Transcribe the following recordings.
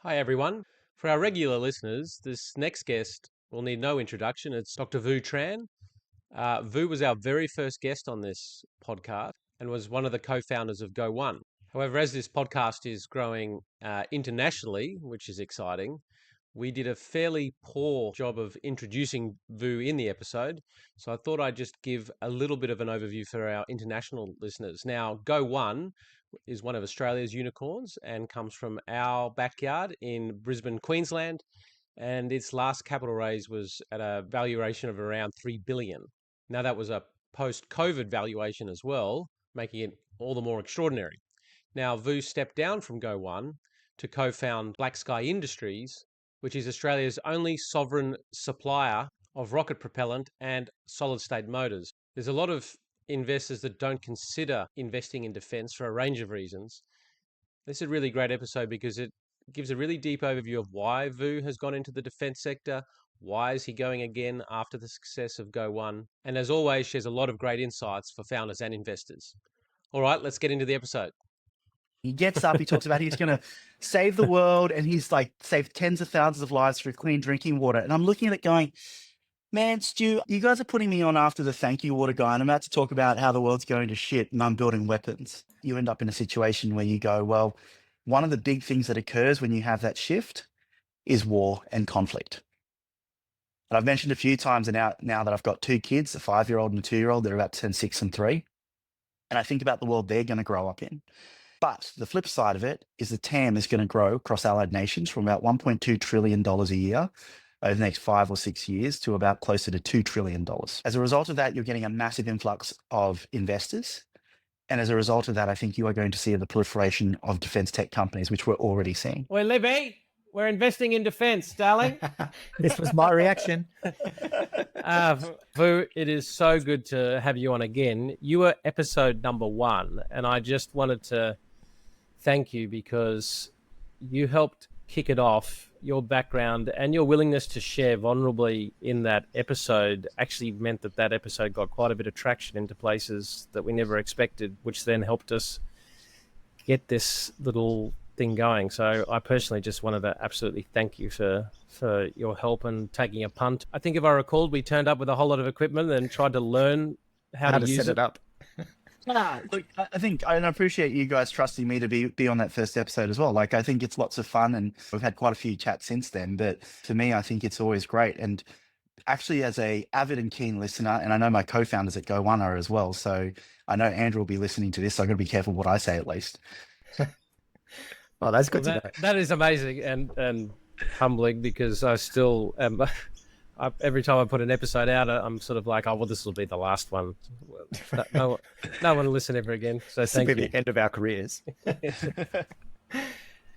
Hi, everyone. For our regular listeners, this next guest will need no introduction. It's Dr. Vu Tran. Vu was our very first guest on this podcast and was one of the co-founders of Go1. However, as this podcast is growing internationally, which is exciting, we did a fairly poor job of introducing Vu in the episode. So I thought I'd just give a little bit of an overview for our international listeners. Now, Go1 is one of Australia's unicorns and comes from our backyard in Brisbane, Queensland. And its last capital raise was at a valuation of around 3 billion. Now, that was a post-COVID valuation as well, making it all the more extraordinary. Now, Vu stepped down from Go1 to co-found Black Sky Industries, which is Australia's only sovereign supplier of rocket propellant and solid-state motors. There's a lot of investors that don't consider investing in defense for a range of reasons. This is a really great episode because it gives a really deep overview of why Vu has gone into the defense sector, why is he going again after the success of Go1, and as always, shares a lot of great insights for founders and investors. All right, let's get into the episode. He gets up, he talks about he's going to save the world, and he's like saved tens of thousands of lives through clean drinking water. And I'm looking at it going, man, Stu, you guys are putting me on after the thank you water guy, and I'm about to talk about how the world's going to shit and I'm building weapons. You end up in a situation where you go, well, one of the big things that occurs when you have that shift is war and conflict. And I've mentioned a few times now that I've got two kids, a 5-year-old and a 2-year-old, they're about to turn 6 and 3. And I think about the world they're going to grow up in. But the flip side of it is the TAM is going to grow across allied nations from about $1.2 trillion a year over the next 5 or 6 years to about closer to $2 trillion. As a result of that, you're getting a massive influx of investors. And as a result of that, I think you are going to see the proliferation of defense tech companies, which we're already seeing. Well, Libby, we're investing in defense, darling. This was my reaction. Vu, it is so good to have you on again. You were episode number 1, and I just wanted to thank you because you helped kick it off. Your background and your willingness to share vulnerably in that episode actually meant that episode got quite a bit of traction into places that we never expected, which then helped us get this little thing going. So I personally just wanted to absolutely thank you for your help and taking a punt. I think if I recalled, we turned up with a whole lot of equipment and tried to learn how to use set it up. Look, I think I appreciate you guys trusting me to be on that first episode as well. Like, I think it's lots of fun, and we've had quite a few chats since then. But for me, I think it's always great. And actually, as a avid and keen listener, and I know my co-founders at Go1 are as well, so I know Andrew will be listening to this, so I'm going to be careful what I say at least. Well, that's good to know. That is amazing and humbling because I still am. Every time I put an episode out, I'm sort of like, oh, well, this will be the last one. No one will listen ever again. So thank you. The end of our careers.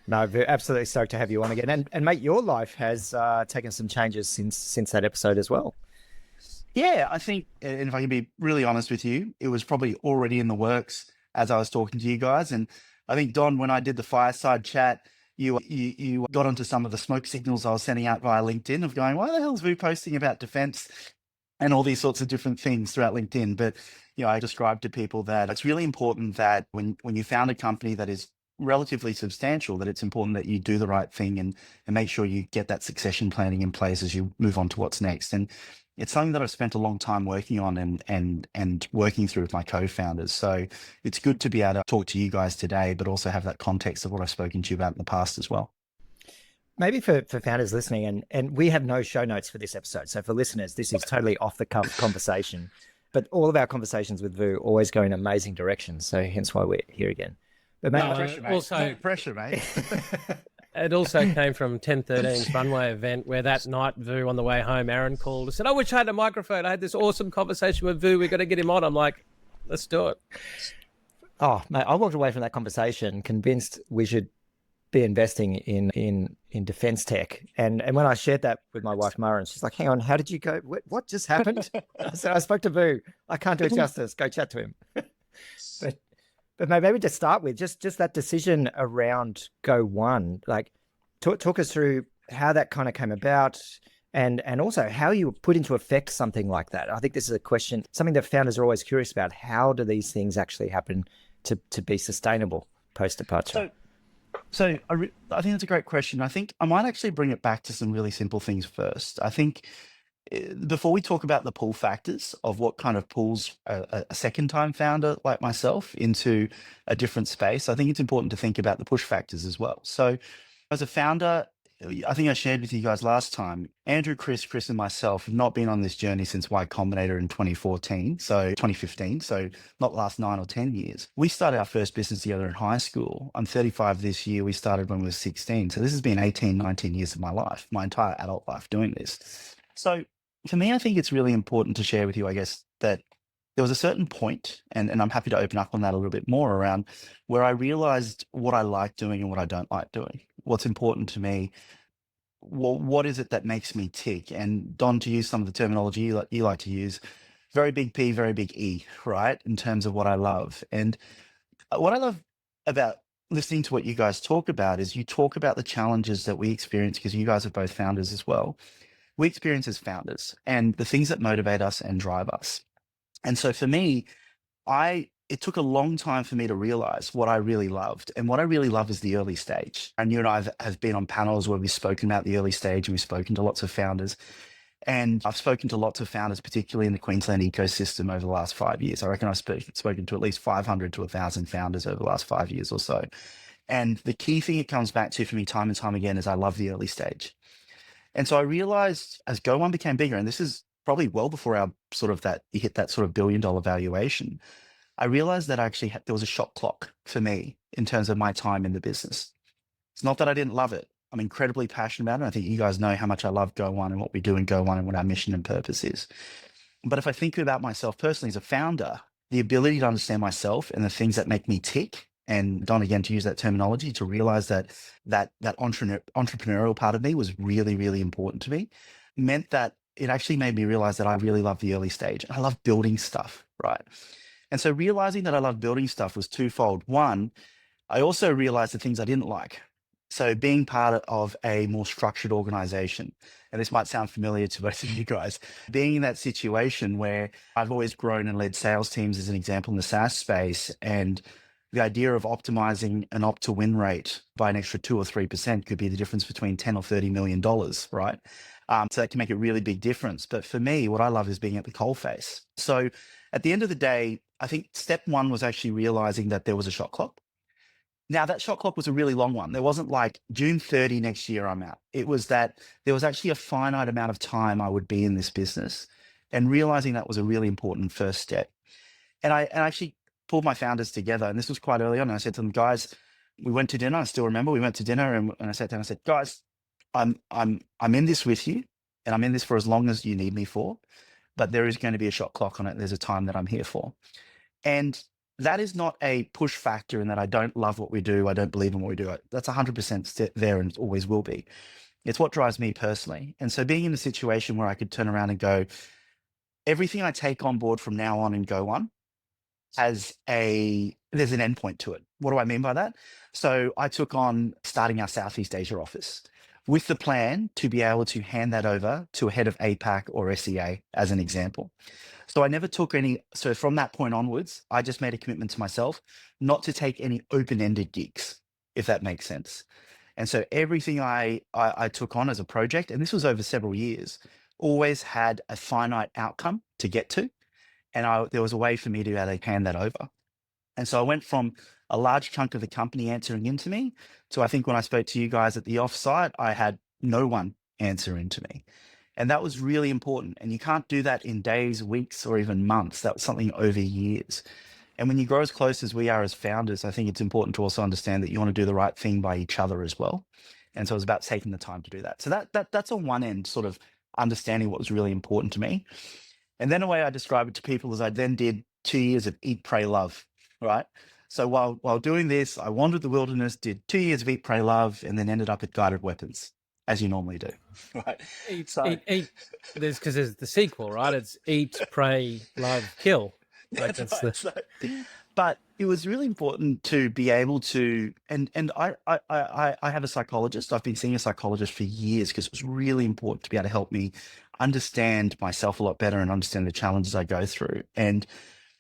No, we're absolutely stoked to have you on again. And mate, your life has taken some changes since that episode as well. Yeah, I think, and if I can be really honest with you, it was probably already in the works as I was talking to you guys. And I think, Don, when I did the fireside chat, you got onto some of the smoke signals I was sending out via LinkedIn of going, why the hell is Vu posting about defense and all these sorts of different things throughout LinkedIn? But, I described to people that it's really important that when you found a company that is relatively substantial, that it's important that you do the right thing and make sure you get that succession planning in place as you move on to what's next. And it's something that I've spent a long time working on and working through with my co-founders. So it's good to be able to talk to you guys today, but also have that context of what I've spoken to you about in the past as well. Maybe for founders listening, and we have no show notes for this episode. So for listeners, this is totally off the cuff conversation, but all of our conversations with Vu always go in amazing directions. So hence why we're here again. But no pressure, mate. No pressure, mate. It also came from 1013's runway event where that night, Vu, on the way home, Aaron called and said, I wish I had a microphone. I had this awesome conversation with Vu. We've got to get him on. I'm like, let's do it. Oh, mate, I walked away from that conversation convinced we should be investing in defense tech. And when I shared that with my wife, Mara, and she's like, hang on, how did you go? What just happened? I said, I spoke to Vu. I can't do it justice. Go chat to him. But maybe to start with, just that decision around Go1, like talk us through how that kind of came about and also how you put into effect something like that. I think this is a question, something that founders are always curious about. How do these things actually happen to be sustainable post-departure? So I think that's a great question. I think I might actually bring it back to some really simple things first. I think before we talk about the pull factors of what kind of pulls a second time founder like myself into a different space, I think it's important to think about the push factors as well. So as a founder, I think I shared with you guys last time, Andrew, Chris, and myself have not been on this journey since Y Combinator in 2014, so 2015, so not the last 9 or 10 years. We started our first business together in high school. I'm 35 this year. We started when we were 16. So this has been 18, 19 years of my life, my entire adult life doing this. So for me, I think it's really important to share with you, I guess, that there was a certain point, and I'm happy to open up on that a little bit more around where I realized what I like doing and what I don't like doing. What's important to me, well, what is it that makes me tick? And Don, to use some of the terminology you like to use, very big P, very big E, right? In terms of what I love. And what I love about listening to what you guys talk about is you talk about the challenges that we experience, because you guys are both founders as well. We experience as founders and the things that motivate us and drive us. And so for me, it took a long time for me to realize what I really loved. And what I really love is the early stage. And you and I have been on panels where we've spoken about the early stage, and we've spoken to lots of founders. And I've spoken to lots of founders, particularly in the Queensland ecosystem over the last 5 years. I reckon I've spoken to at least 500 to 1,000 founders over the last 5 years or so. And the key thing it comes back to for me time and time again is I love the early stage. And so I realized as Go1 became bigger, and this is probably well before our sort of that you hit that sort of $1 billion valuation, I realized that actually there was a shot clock for me in terms of my time in the business. It's not that I didn't love it. I'm incredibly passionate about it. I think you guys know how much I love Go1 and what we do in Go1 and what our mission and purpose is. But if I think about myself personally as a founder, the ability to understand myself and the things that make me tick, and Don, again, to use that terminology, to realize that entrepreneurial part of me was really, really important to me, meant that it actually made me realize that I really love the early stage. I love building stuff, right? And so realizing that I love building stuff was twofold. One, I also realized the things I didn't like. So being part of a more structured organization, and this might sound familiar to both of you guys, being in that situation where I've always grown and led sales teams as an example in the SaaS space, and the idea of optimizing an opt to win rate by an extra 2 or 3% could be the difference between 10 or $30 million, right? So that can make a really big difference. But for me, what I love is being at the coalface. So at the end of the day, I think step one was actually realizing that there was a shot clock. Now, that shot clock was a really long one. There wasn't like June 30 next year, I'm out. It was that there was actually a finite amount of time I would be in this business, and realizing that was a really important first step. And I actually pulled my founders together, and this was quite early on. And I said to them, guys, we went to dinner. I still remember we went to dinner, and I sat down and I said, guys, I'm in this with you, and I'm in this for as long as you need me for, but there is going to be a shot clock on it. There's a time that I'm here for. And that is not a push factor in that I don't love what we do. I don't believe in what we do. That's 100% there, and it always will be. It's what drives me personally. And so being in a situation where I could turn around and go, everything I take on board from now on in Go1 there's an endpoint to it. What do I mean by that? So I took on starting our Southeast Asia office with the plan to be able to hand that over to a head of APAC or SEA as an example. So I never took any. So from that point onwards, I just made a commitment to myself not to take any open-ended gigs, if that makes sense. And so everything I took on as a project, and this was over several years, always had a finite outcome to get to. And there was a way for me to be able to hand that over. And so I went from a large chunk of the company answering into me to, I think when I spoke to you guys at the offsite, I had no one answer into me. And that was really important. And you can't do that in days, weeks, or even months. That was something over years. And when you grow as close as we are as founders, I think it's important to also understand that you want to do the right thing by each other as well. And so it was about taking the time to do that. So that's on one end, sort of understanding what was really important to me. And then the way I describe it to people is I then did 2 years of eat, pray, love, right? So while doing this, I wandered the wilderness, did 2 years of eat, pray, love, and then ended up at Guided Weapons, as you normally do, right? Eat. There's the sequel, right? It's eat, pray, love, kill. Like that's right. But it was really important to be able to, and I have a psychologist. I've been seeing a psychologist for years because it was really important to be able to help me understand myself a lot better and understand the challenges I go through. And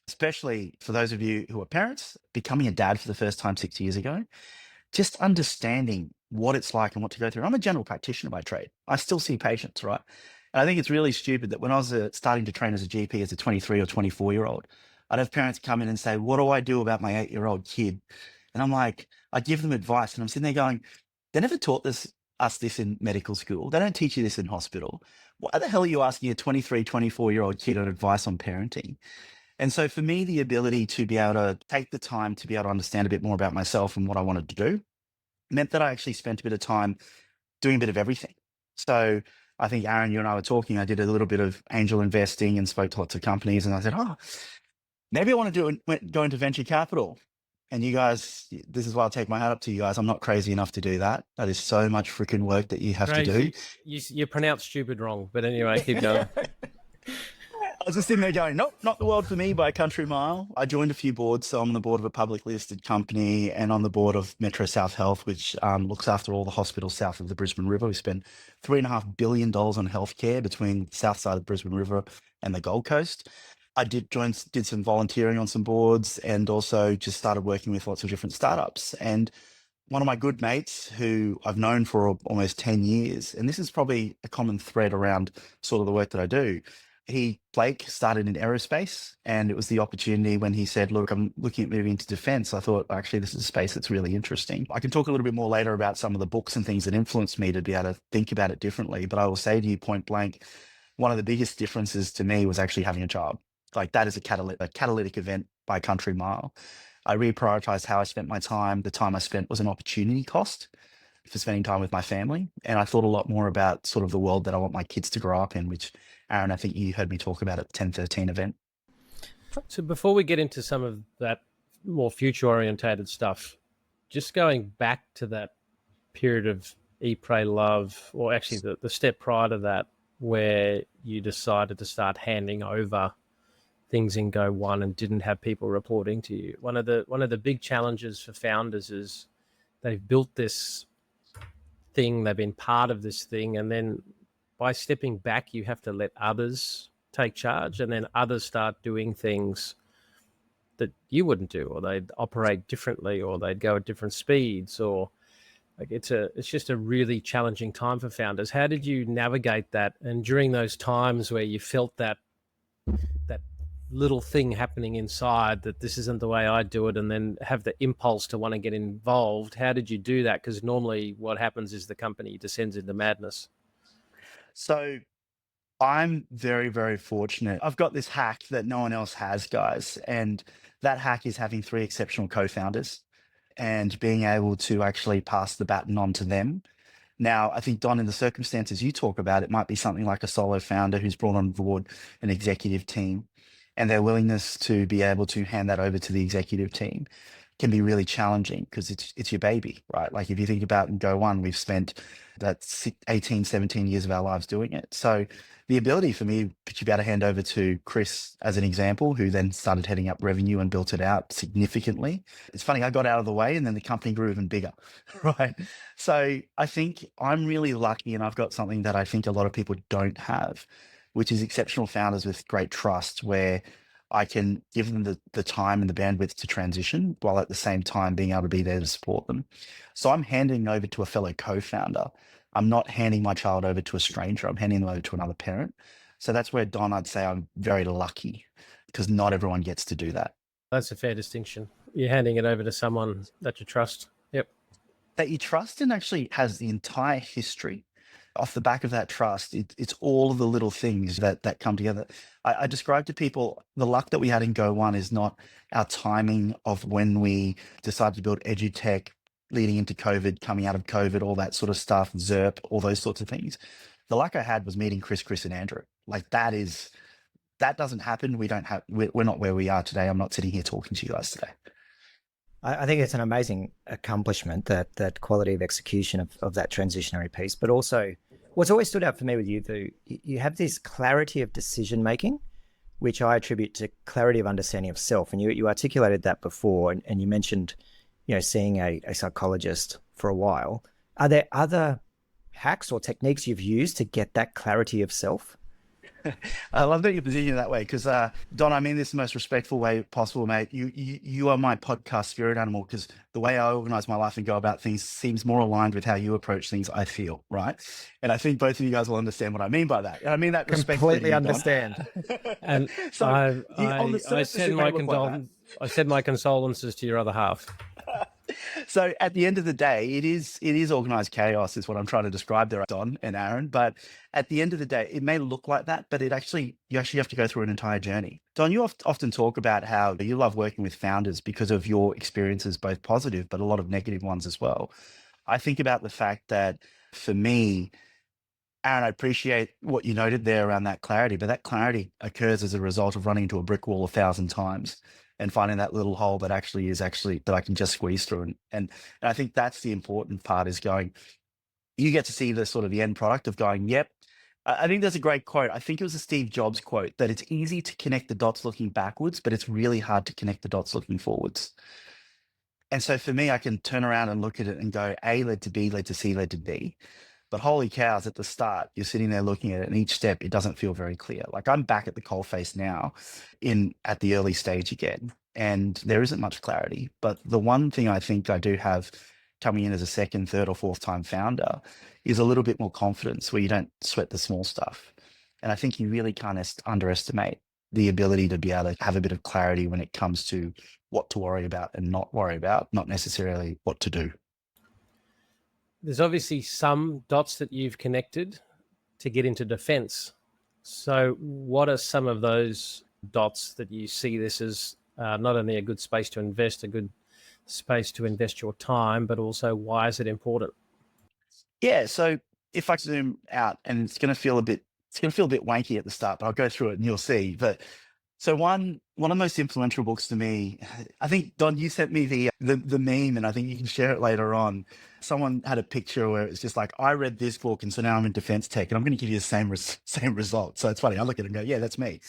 especially for those of you who are parents, becoming a dad for the first time 6 years ago, just understanding what it's like and what to go through. I'm a general practitioner by trade. I still see patients, right? And I think it's really stupid that when I was starting to train as a GP as a 23 or 24-year-old, I'd have parents come in and say, what do I do about my 8-year-old kid? And I'm like, I give them advice, and I'm sitting there going, they never taught us this in medical school. They don't teach you this in hospital. Why the hell are you asking a 23, 24-year-old kid on advice on parenting? And so for me, the ability to be able to take the time to be able to understand a bit more about myself and what I wanted to do meant that I actually spent a bit of time doing a bit of everything. So I think, Aaron, you and I were talking, I did a little bit of angel investing and spoke to lots of companies, and I said, oh, maybe I want to go into venture capital. And you guys, this is why I'll take my hat up to you guys. I'm not crazy enough to do that. That is so much freaking work that you have to do. You pronounce stupid wrong, but anyway, keep going. I was just sitting there going, nope, not the world for me by a country mile. I joined a few boards. So I'm on the board of a publicly listed company and on the board of Metro South Health, which looks after all the hospitals south of the Brisbane River. We spend $3.5 billion on healthcare between the south side of the Brisbane River and the Gold Coast. I did some volunteering on some boards, and also just started working with lots of different startups. And one of my good mates who I've known for almost 10 years, and this is probably a common thread around sort of the work that I do. Blake started in aerospace, and it was the opportunity when he said, look, I'm looking at moving into defense. I thought, actually, this is a space that's really interesting. I can talk a little bit more later about some of the books and things that influenced me to be able to think about it differently. But I will say to you point blank, one of the biggest differences to me was actually having a child. Like, that is a catalytic event by country mile. I reprioritized how I spent my time. The time I spent was an opportunity cost for spending time with my family. And I thought a lot more about sort of the world that I want my kids to grow up in, which, Aaron, I think you heard me talk about at the 1013 event. So before we get into some of that more future orientated stuff, just going back to that period of eat, pray, love, or actually the step prior to that, where you decided to start handing over things in Go1 and didn't have people reporting to you. One of the big challenges for founders is they've built this thing, they've been part of this thing, and then by stepping back, you have to let others take charge, and then others start doing things that you wouldn't do, or they'd operate differently, or they'd go at different speeds, or like it's just a really challenging time for founders. How did you navigate that? And during those times where you felt that little thing happening inside, that this isn't the way I do it, and then have the impulse to want to get involved, how did you do that? Because normally what happens is the company descends into madness. So I'm very, very fortunate. I've got this hack that no one else has, guys. And that hack is having 3 exceptional co-founders and being able to actually pass the baton on to them. Now, I think, Don, in the circumstances you talk about, it might be something like a solo founder who's brought on board an executive team, and their willingness to be able to hand that over to the executive team can be really challenging because it's your baby, right? Like, if you think about in Go1, we've spent that 18, 17 years of our lives doing it. So the ability for me to be able to hand over to Chris as an example, who then started heading up revenue and built it out significantly. It's funny, I got out of the way and then the company grew even bigger, right? So I think I'm really lucky, and I've got something that I think a lot of people don't have, which is exceptional founders with great trust, where I can give them the time and the bandwidth to transition while at the same time being able to be there to support them. So I'm handing over to a fellow co-founder. I'm not handing my child over to a stranger. I'm handing them over to another parent. So that's where, Don, I'd say I'm very lucky, because not everyone gets to do that. That's a fair distinction. You're handing it over to someone that you trust. Yep. That you trust, and actually has the entire history. Off the back of that trust, it's all of the little things that come together. I describe to people the luck that we had in Go1 is not our timing of when we decided to build EduTech, leading into COVID, coming out of COVID, all that sort of stuff, ZERP, all those sorts of things. The luck I had was meeting Chris, and Andrew. Like, that doesn't happen. We're not where we are today. I'm not sitting here talking to you guys today. I think it's an amazing accomplishment, that quality of execution of that transitionary piece. But also, what's always stood out for me with you, Vu, you have this clarity of decision making, which I attribute to clarity of understanding of self. And you articulated that before, and you mentioned, seeing a psychologist for a while. Are there other hacks or techniques you've used to get that clarity of self? I love that you position it that way because, Don, I mean this the most respectful way possible, mate. You are my podcast spirit animal because the way I organize my life and go about things seems more aligned with how you approach things, I feel, right? And I think both of you guys will understand what I mean by that. And I mean that respectfully to Completely you, Don. understand. And So on the I surface, it may look like that. I send my condolences to your other half. So at the end of the day, it is organized chaos, is what I'm trying to describe there, Don and Aaron. But at the end of the day, it may look like that, but you actually have to go through an entire journey. Don, you often talk about how you love working with founders because of your experiences, both positive, but a lot of negative ones as well. I think about the fact that for me, Aaron, I appreciate what you noted there around that clarity, but that clarity occurs as a result of running into a brick wall 1,000 times and finding that little hole that actually that I can just squeeze through. And I think that's the important part, is going, you get to see the sort of the end product of going, yep. I think there's a great quote. I think it was a Steve Jobs quote, that it's easy to connect the dots looking backwards, but it's really hard to connect the dots looking forwards. And so for me, I can turn around and look at it and go, A led to B, led to C, led to D. But holy cows, at the start, you're sitting there looking at it, and each step, it doesn't feel very clear. Like, I'm back at the coalface now at the early stage again, and there isn't much clarity. But the one thing I think I do have coming in as a second, third, or fourth time founder is a little bit more confidence, where you don't sweat the small stuff. And I think you really can't underestimate the ability to be able to have a bit of clarity when it comes to what to worry about and not worry about, not necessarily what to do. There's obviously some dots that you've connected to get into defense. So what are some of those dots that you see this as not only a good space to invest, a good space to invest your time, but also why is it important? Yeah. So if I zoom out, and it's going to feel a bit wanky at the start, but I'll go through it and you'll see. But so one of the most influential books to me, I think, Don, you sent me the meme, and I think you can share it later on. Someone had a picture where it's just like, I read this book, and so now I'm in defense tech, and I'm going to give you the same result. So it's funny. I look at it and go, yeah, that's me.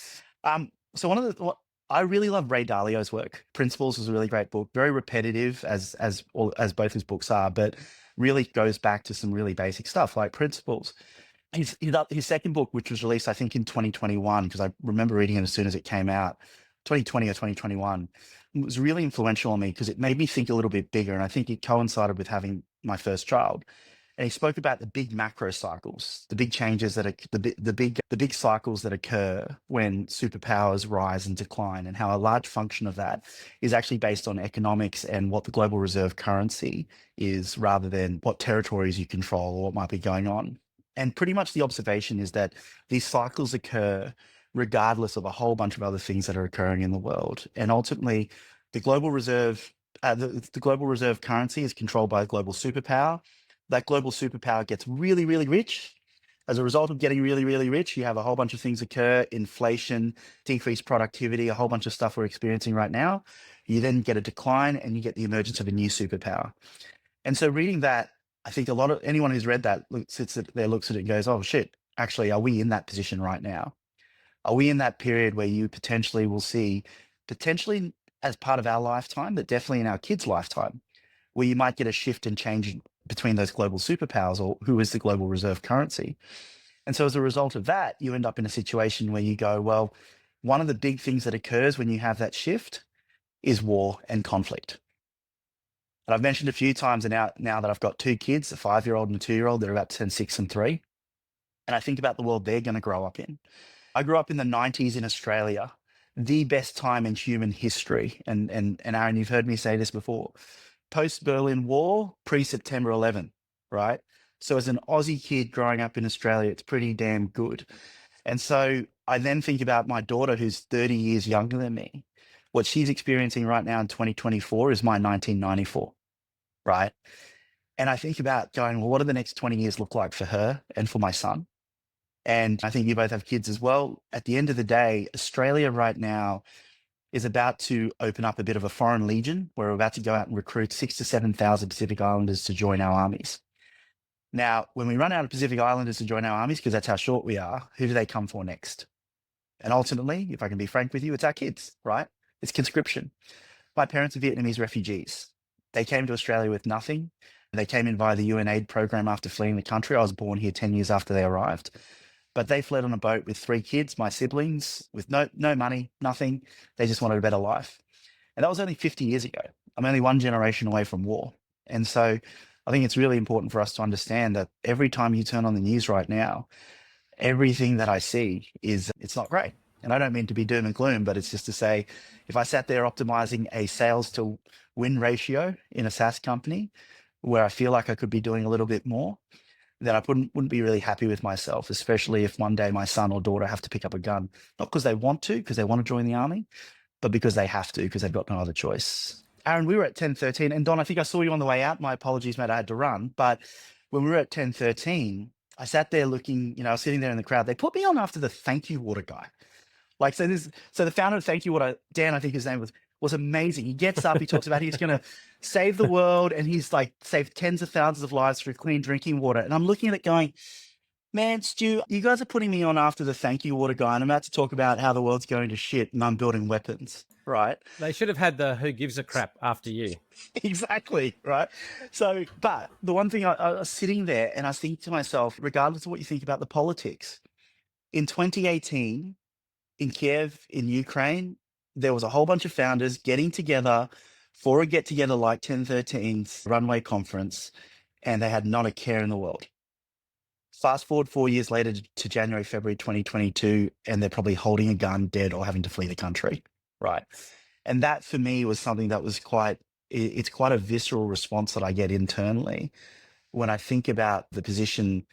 So I really love Ray Dalio's work. Principles is a really great book, very repetitive as both his books are, but really goes back to some really basic stuff like Principles. His second book, which was released, I think, in 2021, because I remember reading it as soon as it came out, 2020 or 2021, was really influential on me because it made me think a little bit bigger. And I think it coincided with having my first child. And he spoke about the big macro cycles, the big changes that are the big cycles that occur when superpowers rise and decline, and how a large function of that is actually based on economics and what the global reserve currency is, rather than what territories you control or what might be going on. And pretty much the observation is that these cycles occur regardless of a whole bunch of other things that are occurring in the world. And ultimately, the global reserve, the global reserve currency is controlled by a global superpower. That global superpower gets really, really rich. As a result of getting really, really rich, you have a whole bunch of things occur: inflation, decreased productivity, a whole bunch of stuff we're experiencing right now. You then get a decline, and you get the emergence of a new superpower. And so reading that, I think anyone who's read that looks at it and goes, oh shit, actually, are we in that position right now? Are we in that period where you potentially will see, potentially as part of our lifetime, but definitely in our kids' lifetime, where you might get a shift and change between those global superpowers, or who is the global reserve currency? And so as a result of that, you end up in a situation where you go, well, one of the big things that occurs when you have that shift is war and conflict. And I've mentioned a few times now that I've got two kids, a 5-year-old and a 2-year-old, that are about to turn 6 and 3. And I think about the world they're going to grow up in. I grew up in the 90s in Australia, the best time in human history. And Aaron, you've heard me say this before. Post-Berlin War, pre-September 11, right? So as an Aussie kid growing up in Australia, it's pretty damn good. And so I then think about my daughter, who's 30 years younger than me. What she's experiencing right now in 2024 is my 1994, right? And I think about going, well, what do the next 20 years look like for her and for my son? And I think you both have kids as well. At the end of the day, Australia right now is about to open up a bit of a foreign legion, where we're about to go out and recruit 6,000 to 7,000 Pacific Islanders to join our armies. Now, when we run out of Pacific Islanders to join our armies, because that's how short we are, who do they come for next? And ultimately, if I can be frank with you, it's our kids, right? It's conscription. My parents are Vietnamese refugees. They came to Australia with nothing. They came in via the UN aid program after fleeing the country. I was born here 10 years after they arrived. But they fled on a boat with 3 kids, my siblings, with no money, nothing. They just wanted a better life. And that was only 50 years ago. I'm only one generation away from war. And so I think it's really important for us to understand that every time you turn on the news right now, everything that I see is it's not great. And I don't mean to be doom and gloom, but it's just to say, if I sat there optimizing a sales to win ratio in a SaaS company where I feel like I could be doing a little bit more, then I wouldn't be really happy with myself, especially if one day my son or daughter have to pick up a gun, not because they want to, because they want to join the army, but because they have to, because they've got no other choice. Aaron, we were at 10:13, and Don, I think I saw you on the way out. My apologies, mate, I had to run. But when we were at 10:13, I sat there looking, I was sitting there in the crowd. They put me on after the thank you water guy. Like, so the founder of Thank You Water, Dan, I think his name was amazing. He gets up, he talks about he's going to save the world, and he's like saved tens of thousands of lives through clean drinking water. And I'm looking at it going, man, Stu, you guys are putting me on after the Thank You Water guy, and I'm about to talk about how the world's going to shit and I'm building weapons, right? They should have had the who gives a crap after you. Exactly, right? So, but the one thing I was sitting there and I was thinking to myself, regardless of what you think about the politics, in 2018, in Kiev, in Ukraine, there was a whole bunch of founders getting together for a get together like 1013's runway conference, and they had not a care in the world. Fast forward 4 years later to January, February 2022, and they're probably holding a gun, dead, or having to flee the country, right? And that for me was something that was it's quite a visceral response that I get internally when I think about the position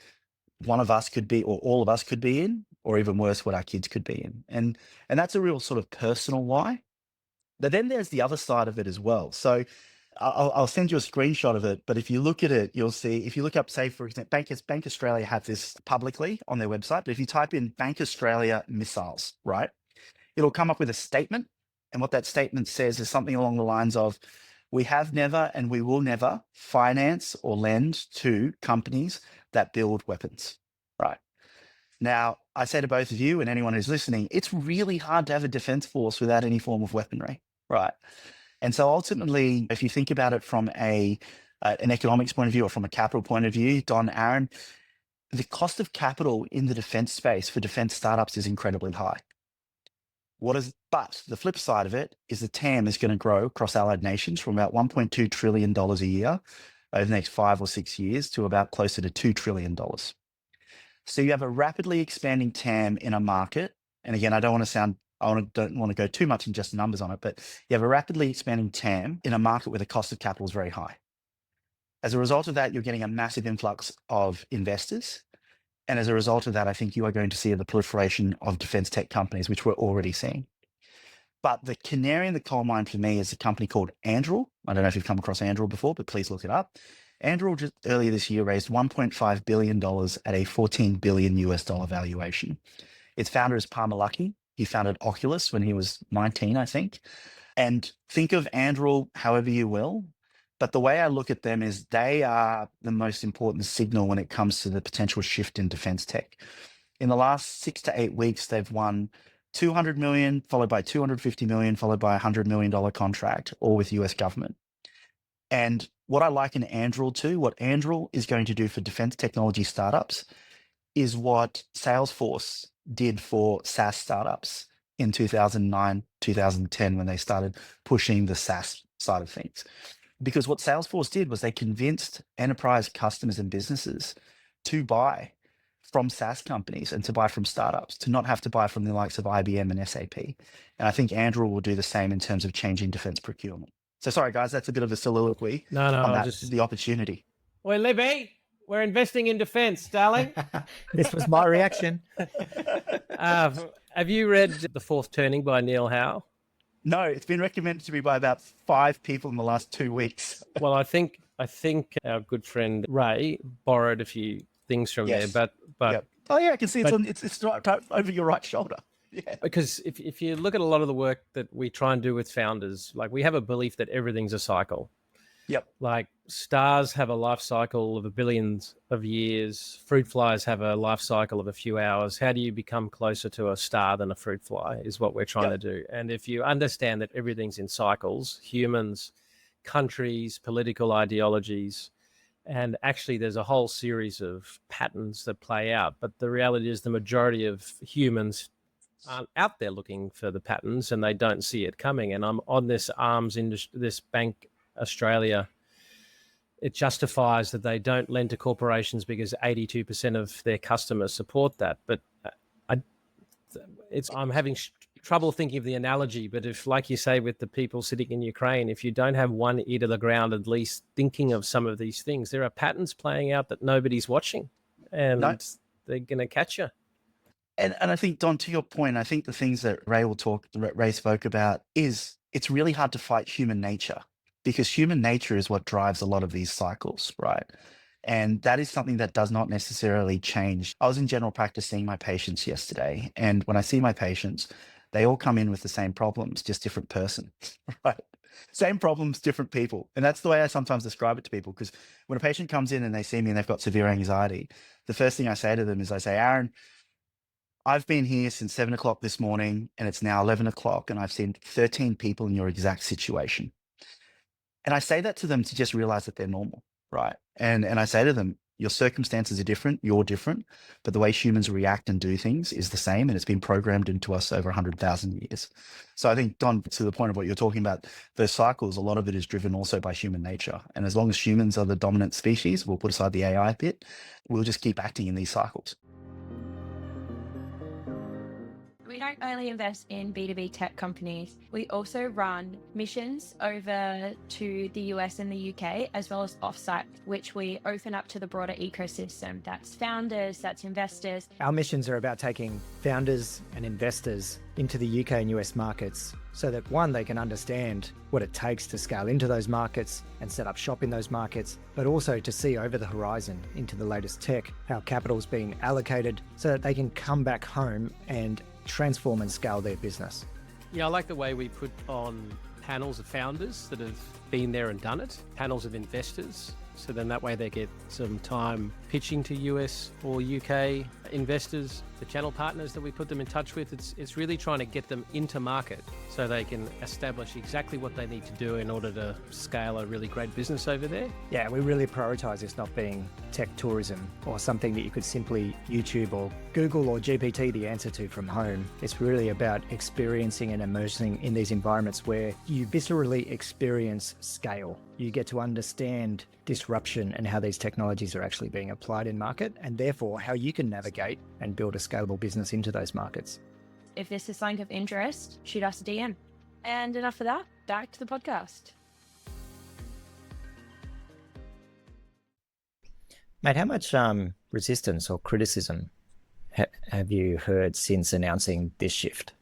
one of us could be, or all of us could be in, or even worse, what our kids could be in. And that's a real sort of personal why. But then there's the other side of it as well. So I'll send you a screenshot of it. But if you look at it, you'll see, if you look up, say, for example, Bank Australia have this publicly on their website. But if you type in Bank Australia missiles, right, it'll come up with a statement. And what that statement says is something along the lines of, we have never and we will never finance or lend to companies that build weapons, right? Now, I say to both of you and anyone who's listening, it's really hard to have a defense force without any form of weaponry, right? And so ultimately, if you think about it from an economics point of view or from a capital point of view, Don, Aaron, the cost of capital in the defense space for defense startups is incredibly high. But the flip side of it is the TAM is going to grow across allied nations from about $1.2 trillion a year over the next 5 or 6 years to about closer to $2 trillion. So you have a rapidly expanding TAM in a market. And again, don't want to go too much in just numbers on it, but you have a rapidly expanding TAM in a market where the cost of capital is very high. As a result of that, you're getting a massive influx of investors. And as a result of that, I think you are going to see the proliferation of defense tech companies, which we're already seeing. But the canary in the coal mine for me is a company called Anduril. I don't know if you've come across Anduril before, but please look it up. Anduril just earlier this year raised $1.5 billion at a $14 billion US valuation. Its founder is Palmer Luckey. He founded Oculus when he was 19, I think. And think of Anduril however you will. But the way I look at them is they are the most important signal when it comes to the potential shift in defense tech. In the last 6 to 8 weeks, they've won $200 million, followed by $250 million, followed by a $100 million contract, all with US government. And what I like in Anduril too, what Anduril is going to do for defense technology startups is what Salesforce did for SaaS startups in 2009, 2010, when they started pushing the SaaS side of things. Because what Salesforce did was they convinced enterprise customers and businesses to buy from SaaS companies and to buy from startups, to not have to buy from the likes of IBM and SAP. And I think Anduril will do the same in terms of changing defense procurement. So sorry, guys, that's a bit of a soliloquy on that, the opportunity. Oi, Libby, we're investing in defense, darling. This was my reaction. Have you read The Fourth Turning by Neil Howe? No, it's been recommended to me by about 5 people in the last 2 weeks. Well, I think our good friend Ray borrowed a few things from there, but yep. Oh yeah, I can see it's right over your right shoulder. Yeah. Because if you look at a lot of the work that we try and do with founders, like we have a belief that everything's a cycle. Yep. Like stars have a life cycle of billions of years. Fruit flies have a life cycle of a few hours. How do you become closer to a star than a fruit fly is what we're trying to do. And if you understand that everything's in cycles, humans, countries, political ideologies, And actually, there's a whole series of patterns that play out. But the reality is the majority of humans aren't out there looking for the patterns, and they don't see it coming. And I'm on this arms industry, this Bank Australia. It justifies that they don't lend to corporations because 82% of their customers support that. But I'm having trouble thinking of the analogy. But if, like you say, with the people sitting in Ukraine, if you don't have one ear to the ground, at least thinking of some of these things, there are patterns playing out that nobody's watching, and No. they're going to catch you. And I think, Don, to your point, I think the things that Ray spoke about is it's really hard to fight human nature, because human nature is what drives a lot of these cycles, right? And that is something that does not necessarily change. I was in general practice seeing my patients yesterday, and when I see my patients, they all come in with the same problems, just different person, right? Same problems, different people. And that's the way I sometimes describe it to people, because when a patient comes in and they see me and they've got severe anxiety, the first thing I say to them is I say, Aaron, I've been here since 7 o'clock this morning and it's now 11 o'clock and I've seen 13 people in your exact situation. And I say that to them to just realize that they're normal, right? And I say to them, your circumstances are different, you're different, but the way humans react and do things is the same, and it's been programmed into us over 100,000 years. So I think, Don, to the point of what you're talking about, those cycles, a lot of it is driven also by human nature. And as long as humans are the dominant species, we'll put aside the AI bit, we'll just keep acting in these cycles. We don't only invest in B2B tech companies, we also run missions over to the US and the UK, as well as offsite, which we open up to the broader ecosystem. That's founders, that's investors. Our missions are about taking founders and investors into the UK and US markets so that, one, they can understand what it takes to scale into those markets and set up shop in those markets, but also to see over the horizon into the latest tech, how capital's being allocated so that they can come back home and transform and scale their business. Yeah, I like the way we put on panels of founders that have been there and done it, panels of investors. So then that way they get some time pitching to US or UK investors, the channel partners that we put them in touch with. It's really trying to get them into market so they can establish exactly what they need to do in order to scale a really great business over there. Yeah, we really prioritise this not being tech tourism or something that you could simply YouTube or Google or GPT the answer to from home. It's really about experiencing and immersing in these environments where you viscerally experience scale. You get to understand disruption and how these technologies are actually being applied in market, and therefore how you can navigate and build a scalable business into those markets. If this is something of interest, shoot us a DM. And enough of that, back to the podcast. Mate, how much resistance or criticism have you heard since announcing this shift?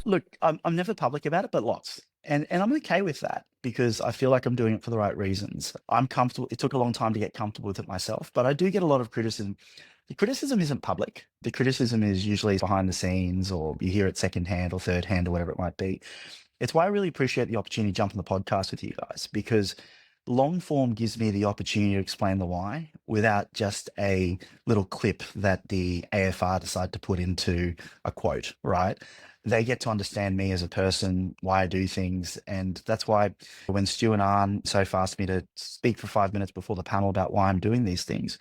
Look, I'm never public about it, but lots. And I'm okay with that because I feel like I'm doing it for the right reasons. I'm comfortable. It took a long time to get comfortable with it myself, but I do get a lot of criticism. The criticism isn't public. The criticism is usually behind the scenes, or you hear it secondhand or third hand or whatever it might be. It's why I really appreciate the opportunity to jump on the podcast with you guys, because long form gives me the opportunity to explain the why without just a little clip that the AFR decide to put into a quote, right? They get to understand me as a person, why I do things. And that's why when Stu and Arn so asked me to speak for 5 minutes before the panel about why I'm doing these things,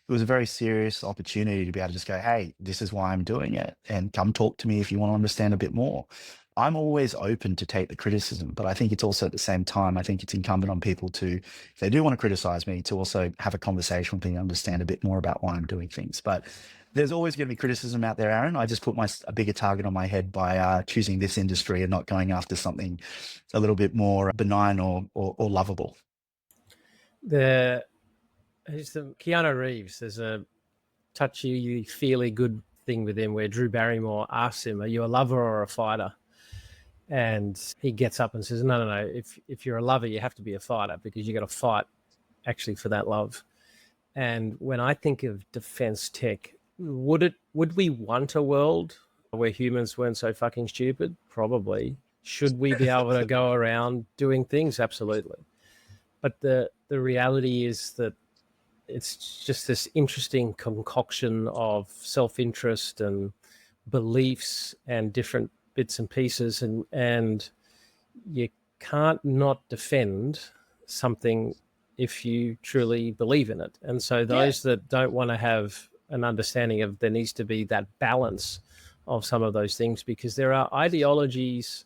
it was a very serious opportunity to be able to just go, hey, this is why I'm doing it, and come talk to me if you want to understand a bit more. I'm always open to take the criticism, but I think it's also at the same time, I think it's incumbent on people to, if they do want to criticize me, to also have a conversation with me and understand a bit more about why I'm doing things. But there's always going to be criticism out there, Aaron. I just put a bigger target on my head by choosing this industry and not going after something a little bit more benign or lovable. Keanu Reeves, there's a touchy, feely good thing with him where Drew Barrymore asks him, are you a lover or a fighter? And he gets up and says, no. If you're a lover, you have to be a fighter because you got to fight actually for that love. And when I think of defense tech, would we want a world where humans weren't so fucking stupid? Probably. Should we be able to go around doing things? Absolutely. But the reality is that it's just this interesting concoction of self-interest and beliefs and different bits and pieces, and you can't not defend something if you truly believe in it. And so those that don't want to have an understanding of there needs to be that balance of some of those things, because there are ideologies,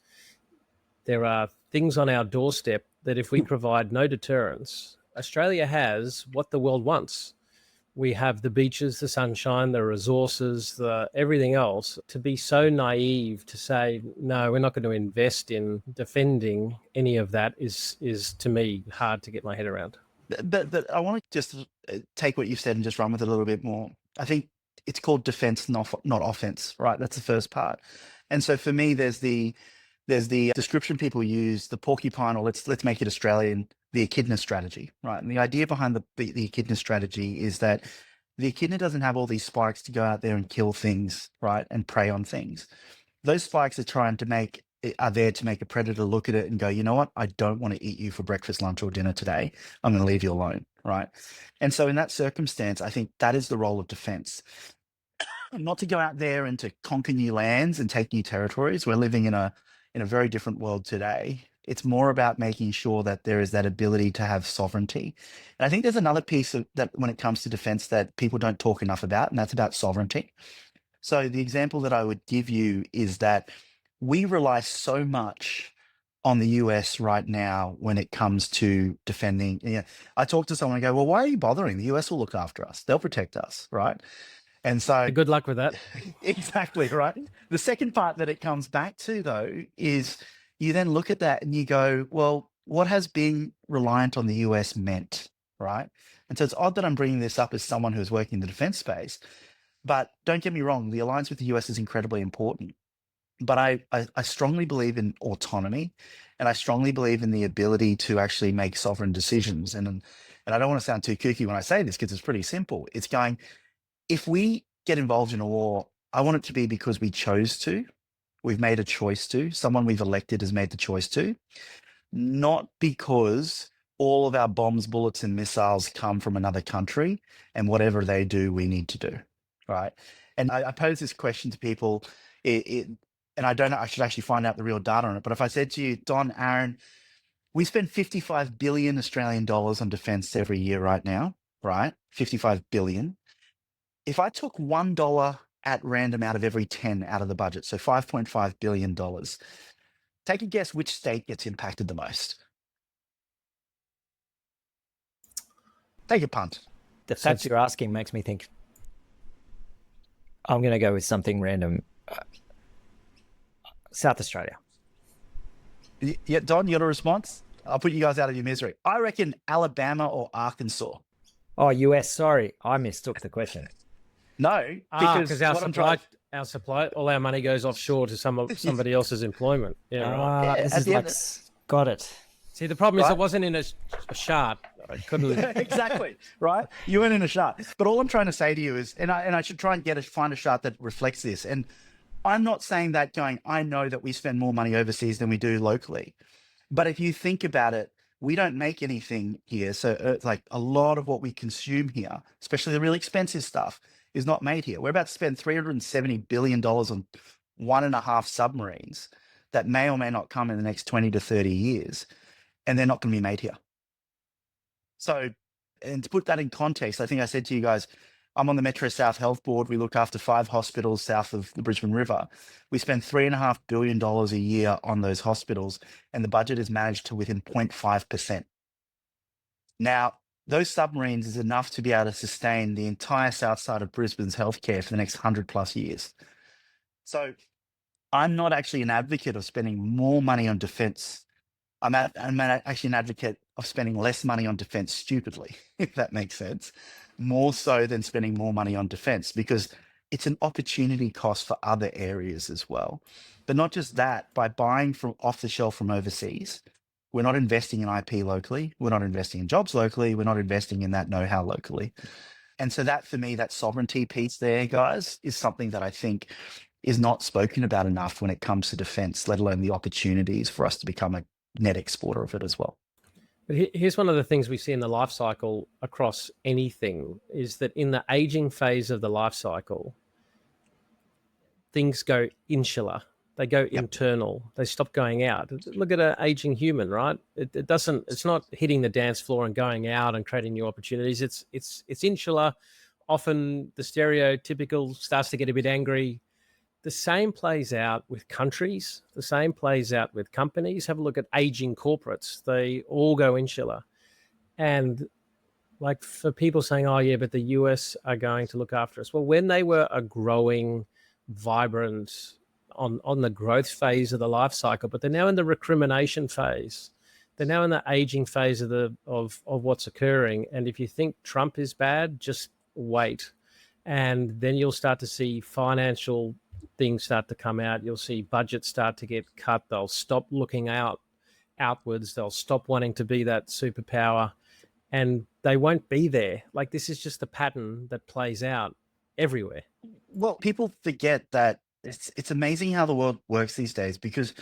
there are things on our doorstep that if we provide no deterrence, Australia has what the world wants. We have the beaches, the sunshine, the resources, the everything else. To be so naive to say, no, we're not going to invest in defending any of that is to me hard to get my head around. But I want to just take what you've said and just run with it a little bit more. I think it's called defense, not offense, right? That's the first part. And so for me, there's the description people use, the porcupine, or let's make it Australian, the echidna strategy, right? And the idea behind the echidna strategy is that the echidna doesn't have all these spikes to go out there and kill things, right, and prey on things. Those spikes are there to make a predator look at it and go, you know what, I don't want to eat you for breakfast, lunch, or dinner today. I'm going to leave you alone, right? And so in that circumstance, I think that is the role of defense. Not to go out there and to conquer new lands and take new territories. We're living in a very different world today. It's more about making sure that there is that ability to have sovereignty. And I think there's another piece of that when it comes to defense that people don't talk enough about, and that's about sovereignty. So the example that I would give you is that we rely so much on the US right now when it comes to defending. You know, I talk to someone and go, well, why are you bothering? The US will look after us. They'll protect us, right? And so Good luck with that. exactly, right? The second part that it comes back to, though, is you then look at that and you go, well, what has being reliant on the US meant, right? And so it's odd that I'm bringing this up as someone who's working in the defense space, but don't get me wrong, the alliance with the US is incredibly important. But I strongly believe in autonomy, and I strongly believe in the ability to actually make sovereign decisions. And I don't want to sound too kooky when I say this because it's pretty simple. It's going, if we get involved in a war, I want it to be because we chose to. We've made a choice to. Someone we've elected has made the choice to, not because all of our bombs, bullets, and missiles come from another country, and whatever they do, we need to do, right? And I pose this question to people, and I don't know, I should actually find out the real data on it. But if I said to you, Don, Aaron, we spend 55 billion Australian dollars on defense every year right now, right? 55 billion. If I took $1 at random out of every 10 out of the budget, so $5.5 billion, take a guess which state gets impacted the most. Take a punt. The fact you're asking makes me think I'm going to go with something random. South Australia. Yeah, Don, you got a response? I'll put you guys out of your misery. I reckon Alabama or Arkansas. Oh, US. Sorry, I mistook the question. No, because our supply, all our money goes offshore to somebody else's employment. Yeah, right. This is got it. See, the problem is it wasn't in a chart. I couldn't. Exactly, right? You weren't in a chart. But all I'm trying to say to you is, and I should try and find a chart that reflects this. And I'm not saying that going, I know that we spend more money overseas than we do locally. But if you think about it, we don't make anything here. So it's like a lot of what we consume here, especially the really expensive stuff, is not made here. We're about to spend $370 billion on 1.5 submarines that may or may not come in the next 20 to 30 years, and they're not going to be made here. So, and to put that in context, I think I said to you guys, I'm on the Metro South Health Board. We look after 5 hospitals south of the Brisbane River. We spend $3.5 billion a year on those hospitals, and the budget is managed to within 0.5%. Now, those submarines is enough to be able to sustain the entire south side of Brisbane's healthcare for the next 100+ years. So I'm not actually an advocate of spending more money on defense. I'm actually an advocate of spending less money on defense stupidly, if that makes sense, more so than spending more money on defense, because it's an opportunity cost for other areas as well. But not just that, by buying from off the shelf from overseas, we're not investing in IP locally. We're not investing in jobs locally. We're not investing in that know-how locally. And so that, for me, that sovereignty piece there, guys, is something that I think is not spoken about enough when it comes to defense, let alone the opportunities for us to become a net exporter of it as well. But here's one of the things we see in the life cycle across anything is that in the aging phase of the life cycle, things go insular. They go Yep. internal. They stop going out. Look at an aging human, right? It doesn't. It's not hitting the dance floor and going out and creating new opportunities. It's insular. Often the stereotypical starts to get a bit angry. The same plays out with countries. The same plays out with companies. Have a look at aging corporates. They all go insular. And like for people saying, oh, yeah, but the US are going to look after us. Well, when they were a growing, vibrant, on the growth phase of the life cycle, but they're now in the recrimination phase. They're now in the aging phase of what's occurring. And if you think Trump is bad, just wait. And then you'll start to see financial things start to come out. You'll see budgets start to get cut. They'll stop looking outwards. They'll stop wanting to be that superpower, and they won't be there. Like, this is just the pattern that plays out everywhere. Well, people forget that it's amazing how the world works these days, because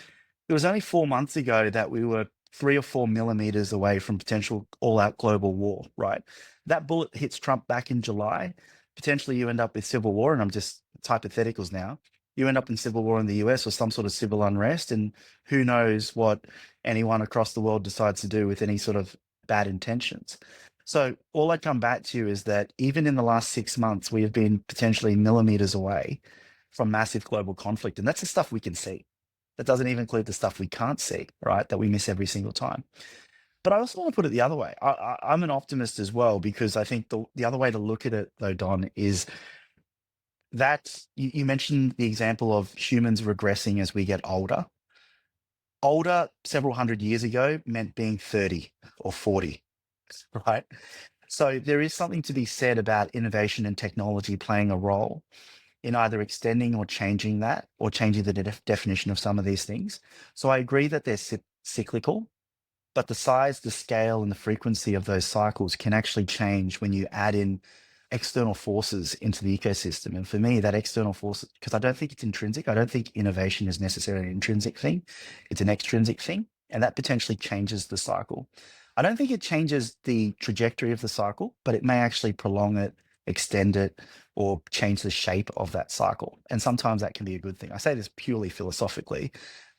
it was only 4 months ago that we were 3 or 4 millimeters away from potential all-out global war, right? That bullet hits Trump back in July. Potentially you end up with civil war, and I'm just, it's hypotheticals now. You end up in civil war in the US or some sort of civil unrest, and who knows what anyone across the world decides to do with any sort of bad intentions. So all I come back to is that even in the last 6 months, we have been potentially millimeters away from massive global conflict. And that's the stuff we can see. That doesn't even include the stuff we can't see, right? That we miss every single time. But I also want to put it the other way. I'm an optimist as well, because I think the other way to look at it, though, Don, is that you mentioned the example of humans regressing as we get older. Older several hundred years ago meant being 30 or 40, right? So there is something to be said about innovation and technology playing a role in either extending or changing that, or changing the definition of some of these things. So I agree that they're cyclical, but the size, the scale, and the frequency of those cycles can actually change when you add in external forces into the ecosystem. And for me, that external force, because I don't think it's intrinsic, I don't think innovation is necessarily an intrinsic thing, it's an extrinsic thing, and that potentially changes the cycle. I don't think it changes the trajectory of the cycle, but it may actually prolong it, extend it, or change the shape of that cycle. And sometimes that can be a good thing. I say this purely philosophically,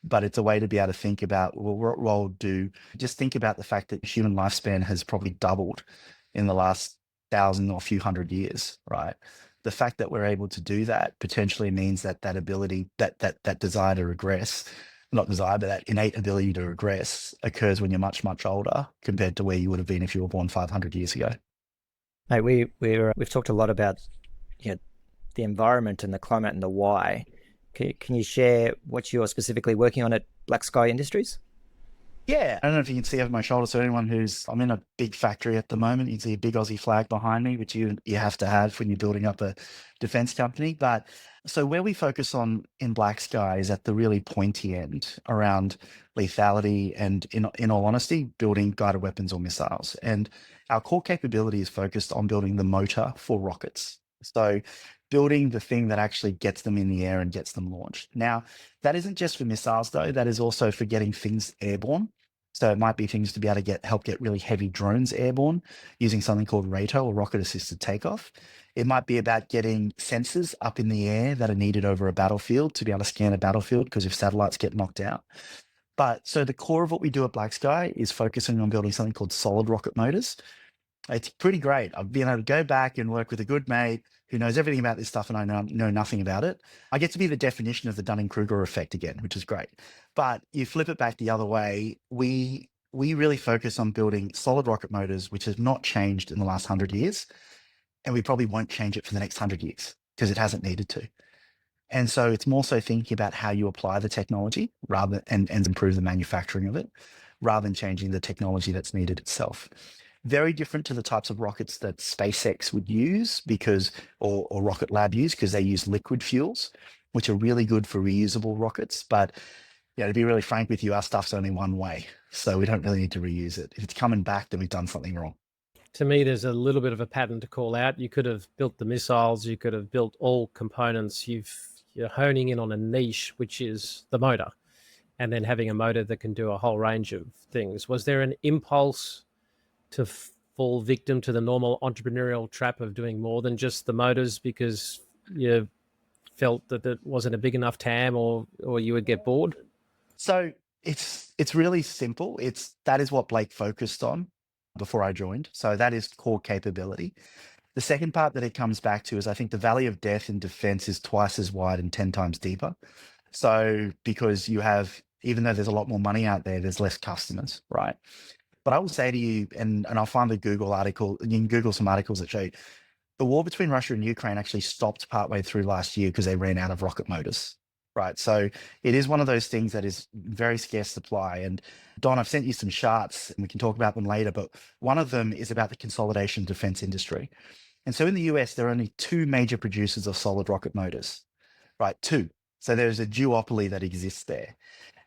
but it's a way to be able to think about, well, what role do, just think about the fact that human lifespan has probably doubled in the last 1,000 or few hundred years, right? The fact that we're able to do that potentially means that that ability, that desire to regress, not desire, but that innate ability to regress occurs when you're much, much older compared to where you would have been if you were born 500 years ago. Mate, we've talked a lot about, you know, the environment and the climate and the why. Can you share what you're specifically working on at Black Sky Industries? Yeah, I don't know if you can see over my shoulder. So anyone I'm in a big factory at the moment, you can see a big Aussie flag behind me, which you have to have when you're building up a defense company. But so where we focus on in Black Sky is at the really pointy end around lethality and, in all honesty, building guided weapons or missiles. And our core capability is focused on building the motor for rockets. So building the thing that actually gets them in the air and gets them launched. Now, that isn't just for missiles, though. That is also for getting things airborne. So it might be things to be able to help get really heavy drones airborne using something called RATO, or rocket assisted takeoff. It might be about getting sensors up in the air that are needed over a battlefield to be able to scan a battlefield, because if satellites get knocked out. But so the core of what we do at Black Sky is focusing on building something called solid rocket motors. It's pretty great. I've been able to go back and work with a good mate who knows everything about this stuff, and I know nothing about it. I get to be the definition of the Dunning-Kruger effect again, which is great. But you flip it back the other way, we really focus on building solid rocket motors, which has not changed in the last 100 years, and we probably won't change it for the next 100 years because it hasn't needed to. And so it's more so thinking about how you apply the technology and improve the manufacturing of it, rather than changing the technology that's needed itself. Very different to the types of rockets that SpaceX would use or Rocket Lab use, because they use liquid fuels, which are really good for reusable rockets. But to be really frank with you, our stuff's only one way, so we don't really need to reuse it. If it's coming back, then we've done something wrong. To me, there's a little bit of a pattern to call out. You could have built the missiles, you could have built all components. You're honing in on a niche, which is the motor, and then having a motor that can do a whole range of things. Was there an impulse to fall victim to the normal entrepreneurial trap of doing more than just the motors because you felt that it wasn't a big enough TAM, or you would get bored? So it's really simple. That is what Blake focused on before I joined. So that is core capability. The second part that it comes back to is I think the valley of death in defense is twice as wide and 10 times deeper. So because you have, even though there's a lot more money out there, there's less customers, right? But I will say to you, and I'll find the Google article, and you can Google some articles that show you, the war between Russia and Ukraine actually stopped partway through last year because they ran out of rocket motors, right? So it is one of those things that is very scarce supply. And Don, I've sent you some charts and we can talk about them later, but one of them is about the consolidation of defense industry. And so in the US, there are only two major producers of solid rocket motors, right? Two. So there's a duopoly that exists there.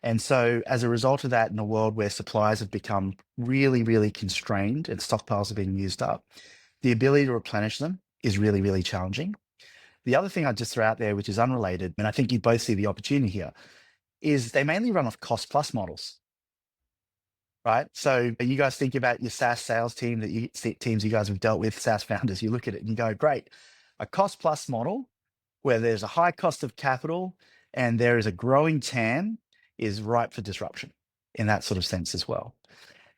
And so as a result of that, in a world where supplies have become really, really constrained and stockpiles are being used up, the ability to replenish them is really, really challenging. The other thing I'd just throw out there, which is unrelated, and I think you both see the opportunity here, is they mainly run off cost plus models, right? So you guys think about your SaaS sales team, teams you guys have dealt with, SaaS founders, you look at it and you go, great, a cost plus model where there's a high cost of capital and there is a growing TAM is ripe for disruption in that sort of sense as well.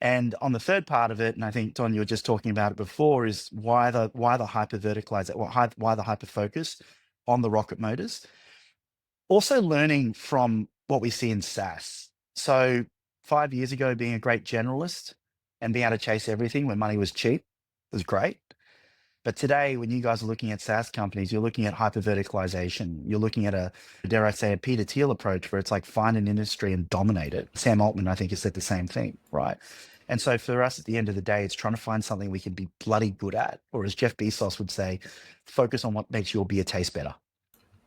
And on the third part of it, and I think Don, you were just talking about it before, is why the hyper verticalization, why the hyper focus on the rocket motors. Also learning from what we see in SaaS. So 5 years ago, being a great generalist and being able to chase everything when money was cheap was great. But today, when you guys are looking at SaaS companies, you're looking at hyper verticalization. You're looking at dare I say, a Peter Thiel approach where it's like find an industry and dominate it. Sam Altman, I think, has said the same thing, right? And so for us, at the end of the day, it's trying to find something we can be bloody good at, or as Jeff Bezos would say, focus on what makes your beer taste better.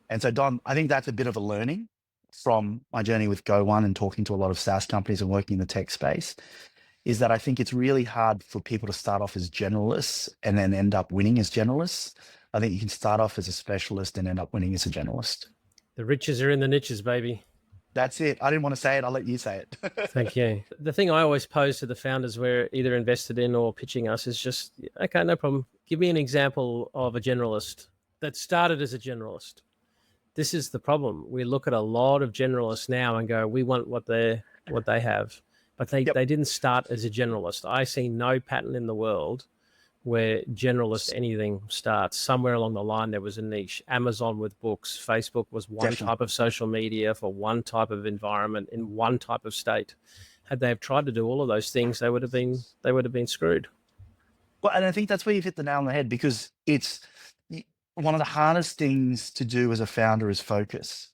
And so, Don, I think that's a bit of a learning from my journey with Go1 and talking to a lot of SaaS companies and working in the tech space, is that I think it's really hard for people to start off as generalists and then end up winning as generalists. I think you can start off as a specialist and end up winning as a generalist. The riches are in the niches, baby. That's it. I didn't want to say it. I'll let you say it. Thank you. The thing I always pose to the founders we're either invested in or pitching us is just, okay, no problem. Give me an example of a generalist that started as a generalist. This is the problem. We look at a lot of generalists now and go, we want what they have. But they didn't start as a generalist. I see no pattern in the world where generalist anything starts. Somewhere along the line, there was a niche. Amazon with books. Facebook was one type of social media for one type of environment in one type of state. Had they have tried to do all of those things, they would have been screwed. Well, and I think that's where you've hit the nail on the head, because it's one of the hardest things to do as a founder is focus,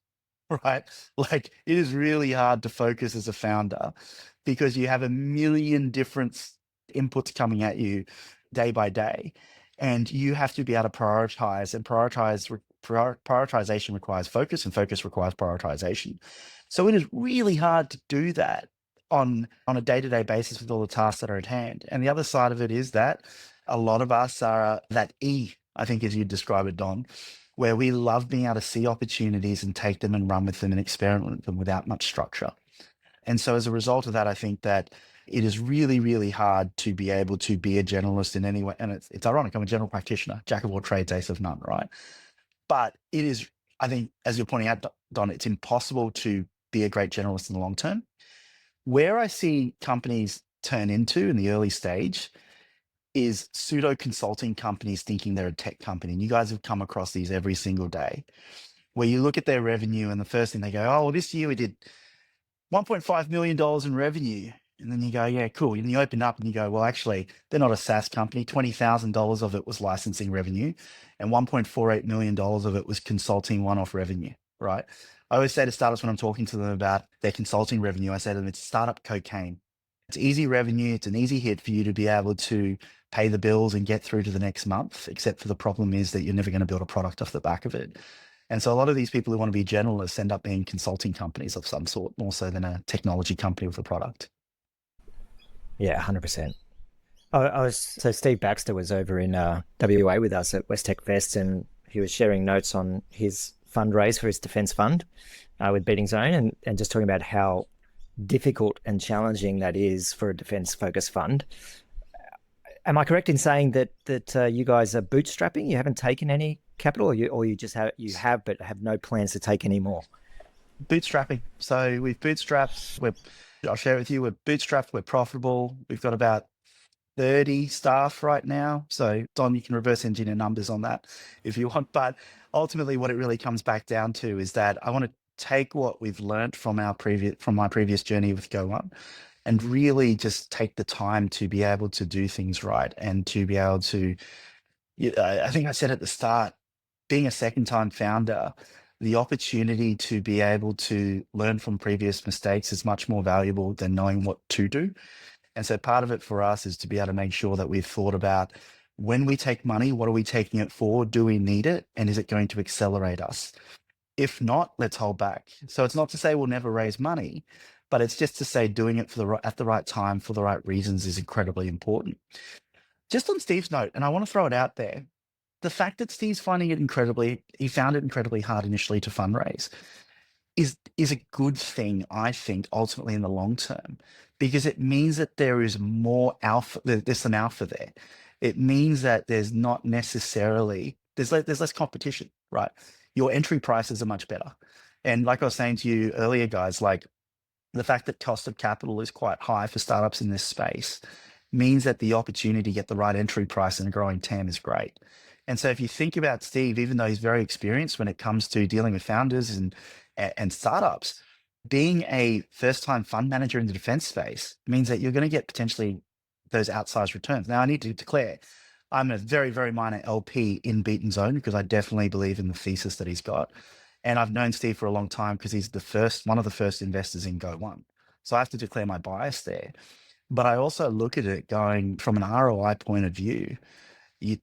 right? Like, it is really hard to focus as a founder because you have a million different inputs coming at you day by day, and you have to be able to prioritize, and prioritization requires focus, and focus requires prioritization. So it is really hard to do that on a day-to-day basis with all the tasks that are at hand. And the other side of it is that a lot of us are that E, I think, as you describe it, Don, where we love being able to see opportunities and take them and run with them and experiment with them without much structure. And so as a result of that, I think that it is really, really hard to be able to be a generalist in any way. And it's ironic, I'm a general practitioner, jack of all trades, ace of none, right? But it is, I think, as you're pointing out, Don, it's impossible to be a great generalist in the long term. Where I see companies turn into in the early stage is pseudo consulting companies thinking they're a tech company. And you guys have come across these every single day, where you look at their revenue and the first thing they go, oh, well, this year we did $1.5 million in revenue. And then you go, yeah, cool. And you open up and you go, well, actually, they're not a SaaS company. $20,000 of it was licensing revenue and $1.48 million of it was consulting one-off revenue, right? I always say to startups when I'm talking to them about their consulting revenue, I say to them, it's startup cocaine. It's easy revenue. It's an easy hit for you to be able to pay the bills and get through to the next month, except for the problem is that you're never going to build a product off the back of it. And so a lot of these people who want to be generalists end up being consulting companies of some sort, more so than a technology company with a product. Yeah, 100%. So Steve Baxter was over in WA with us at West Tech Fest, and he was sharing notes on his fundraise for his defense fund with Beating Zone, and just talking about how difficult and challenging that is for a defense focused fund. am I correct in saying that you guys are bootstrapping? You haven't taken any capital, or you just have but have no plans to take any more? Bootstrapping. So we've bootstrapped. I'll share with you. We're bootstrapped. We're profitable. We've got about 30 staff right now. So Don, you can reverse engineer numbers on that if you want. But ultimately, what it really comes back down to is that I want to take what we've learned from my previous journey with Go1 and really just take the time to be able to do things right and to be able to. I think I said at the start, being a second-time founder, the opportunity to be able to learn from previous mistakes is much more valuable than knowing what to do. And so part of it for us is to be able to make sure that we've thought about when we take money, what are we taking it for? Do we need it? And is it going to accelerate us? If not, let's hold back. So it's not to say we'll never raise money, but it's just to say doing it at the right time for the right reasons is incredibly important. Just on Steve's note, and I want to throw it out there, the fact that Steve's found it incredibly hard initially to fundraise is a good thing, I think, ultimately in the long term, because it means that there is more alpha, there's some alpha there. It means that there's not necessarily, there's less competition, right? Your entry prices are much better. And like I was saying to you earlier, guys, like the fact that cost of capital is quite high for startups in this space means that the opportunity to get the right entry price in a growing TAM is great. And so if you think about Steve, even though he's very experienced when it comes to dealing with founders and startups, being a first-time fund manager in the defense space means that you're going to get potentially those outsized returns. Now, I need to declare, I'm a very, very minor LP in Beaten Zone because I definitely believe in the thesis that he's got. And I've known Steve for a long time because he's one of the first investors in Go1. So I have to declare my bias there. But I also look at it going from an ROI point of view.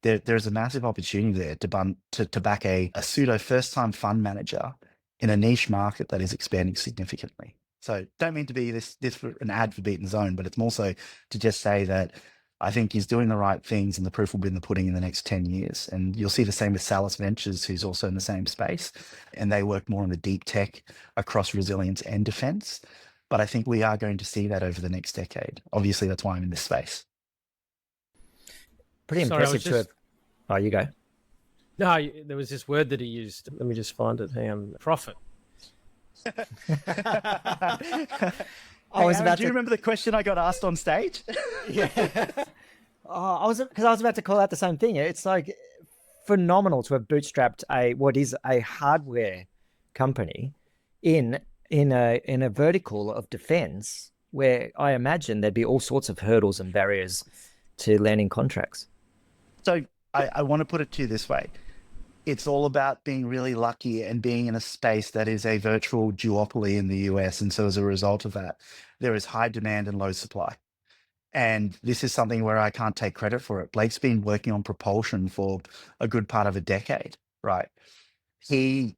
There's a massive opportunity there to back a pseudo first-time fund manager in a niche market that is expanding significantly. So don't mean to be this for an ad for Beaten Zone, but it's more so to just say that I think he's doing the right things and the proof will be in the pudding in the next 10 years. And you'll see the same with Salus Ventures, who's also in the same space. And they work more on the deep tech across resilience and defense. But I think we are going to see that over the next decade. Obviously, that's why I'm in this space. Pretty impressive to have. Oh, you go. No, there was this word that he used. Let me just find it. Hang on. Profit. Do you remember the question I got asked on stage? Yeah. I was about to call out the same thing. It's like phenomenal to have bootstrapped what is a hardware company in a vertical of defense where I imagine there'd be all sorts of hurdles and barriers to landing contracts. So I want to put it to you this way. It's all about being really lucky and being in a space that is a virtual duopoly in the US. And so as a result of that, there is high demand and low supply. And this is something where I can't take credit for it. Blake's been working on propulsion for a good part of a decade, right? He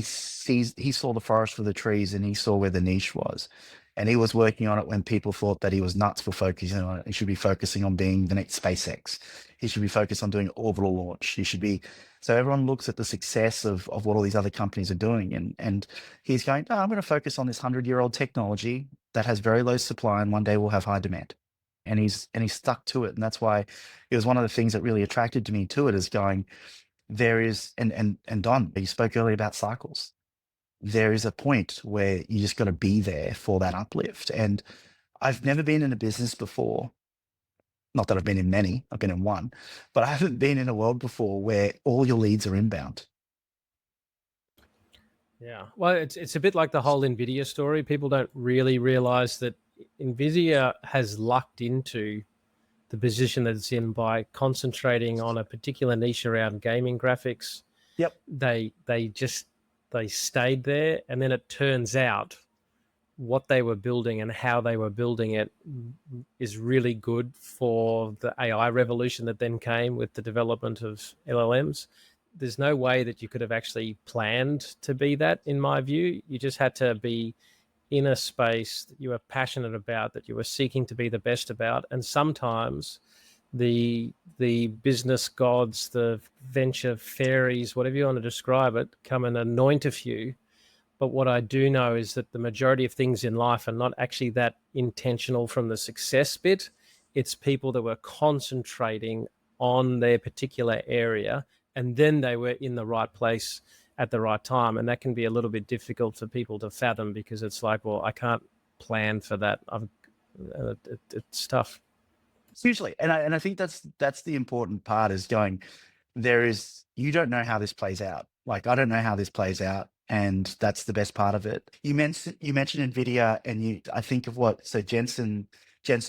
saw the forest for the trees and he saw where the niche was. And he was working on it when people thought that he was nuts for focusing on it. He should be focusing on being the next SpaceX. He should be focused on doing orbital launch. So everyone looks at the success of what all these other companies are doing. And he's going, no, I'm going to focus on this 100-year-old technology that has very low supply and one day will have high demand. And he's stuck to it. And that's why it was one of the things that really attracted me to it is going, there is, and Don, you spoke earlier about cycles. There is a point where you just got to be there for that uplift. And I've never been in a business before, not that I've been in many, I've been in one, but I haven't been in a world before where all your leads are inbound. Yeah. Well, it's a bit like the whole NVIDIA story. People don't really realize that NVIDIA has lucked into the position that it's in by concentrating on a particular niche around gaming graphics. Yep. They stayed there, and then it turns out what they were building and how they were building it is really good for the AI revolution that then came with the development of LLMs. There's no way that you could have actually planned to be that, in my view. You just had to be in a space that you were passionate about, that you were seeking to be the best about. And sometimes the business gods, the venture fairies, whatever you want to describe it, come and anoint a few. But what I do know is that the majority of things in life are not actually that intentional from the success bit. It's people that were concentrating on their particular area, and then they were in the right place at the right time. And that can be a little bit difficult for people to fathom, because it's like, well, I can't plan for that. It's tough. Hugely. And I think that's the important part, is going, you don't know how this plays out. Like, I don't know how this plays out. And that's the best part of it. You mentioned NVIDIA, and I think of Jensen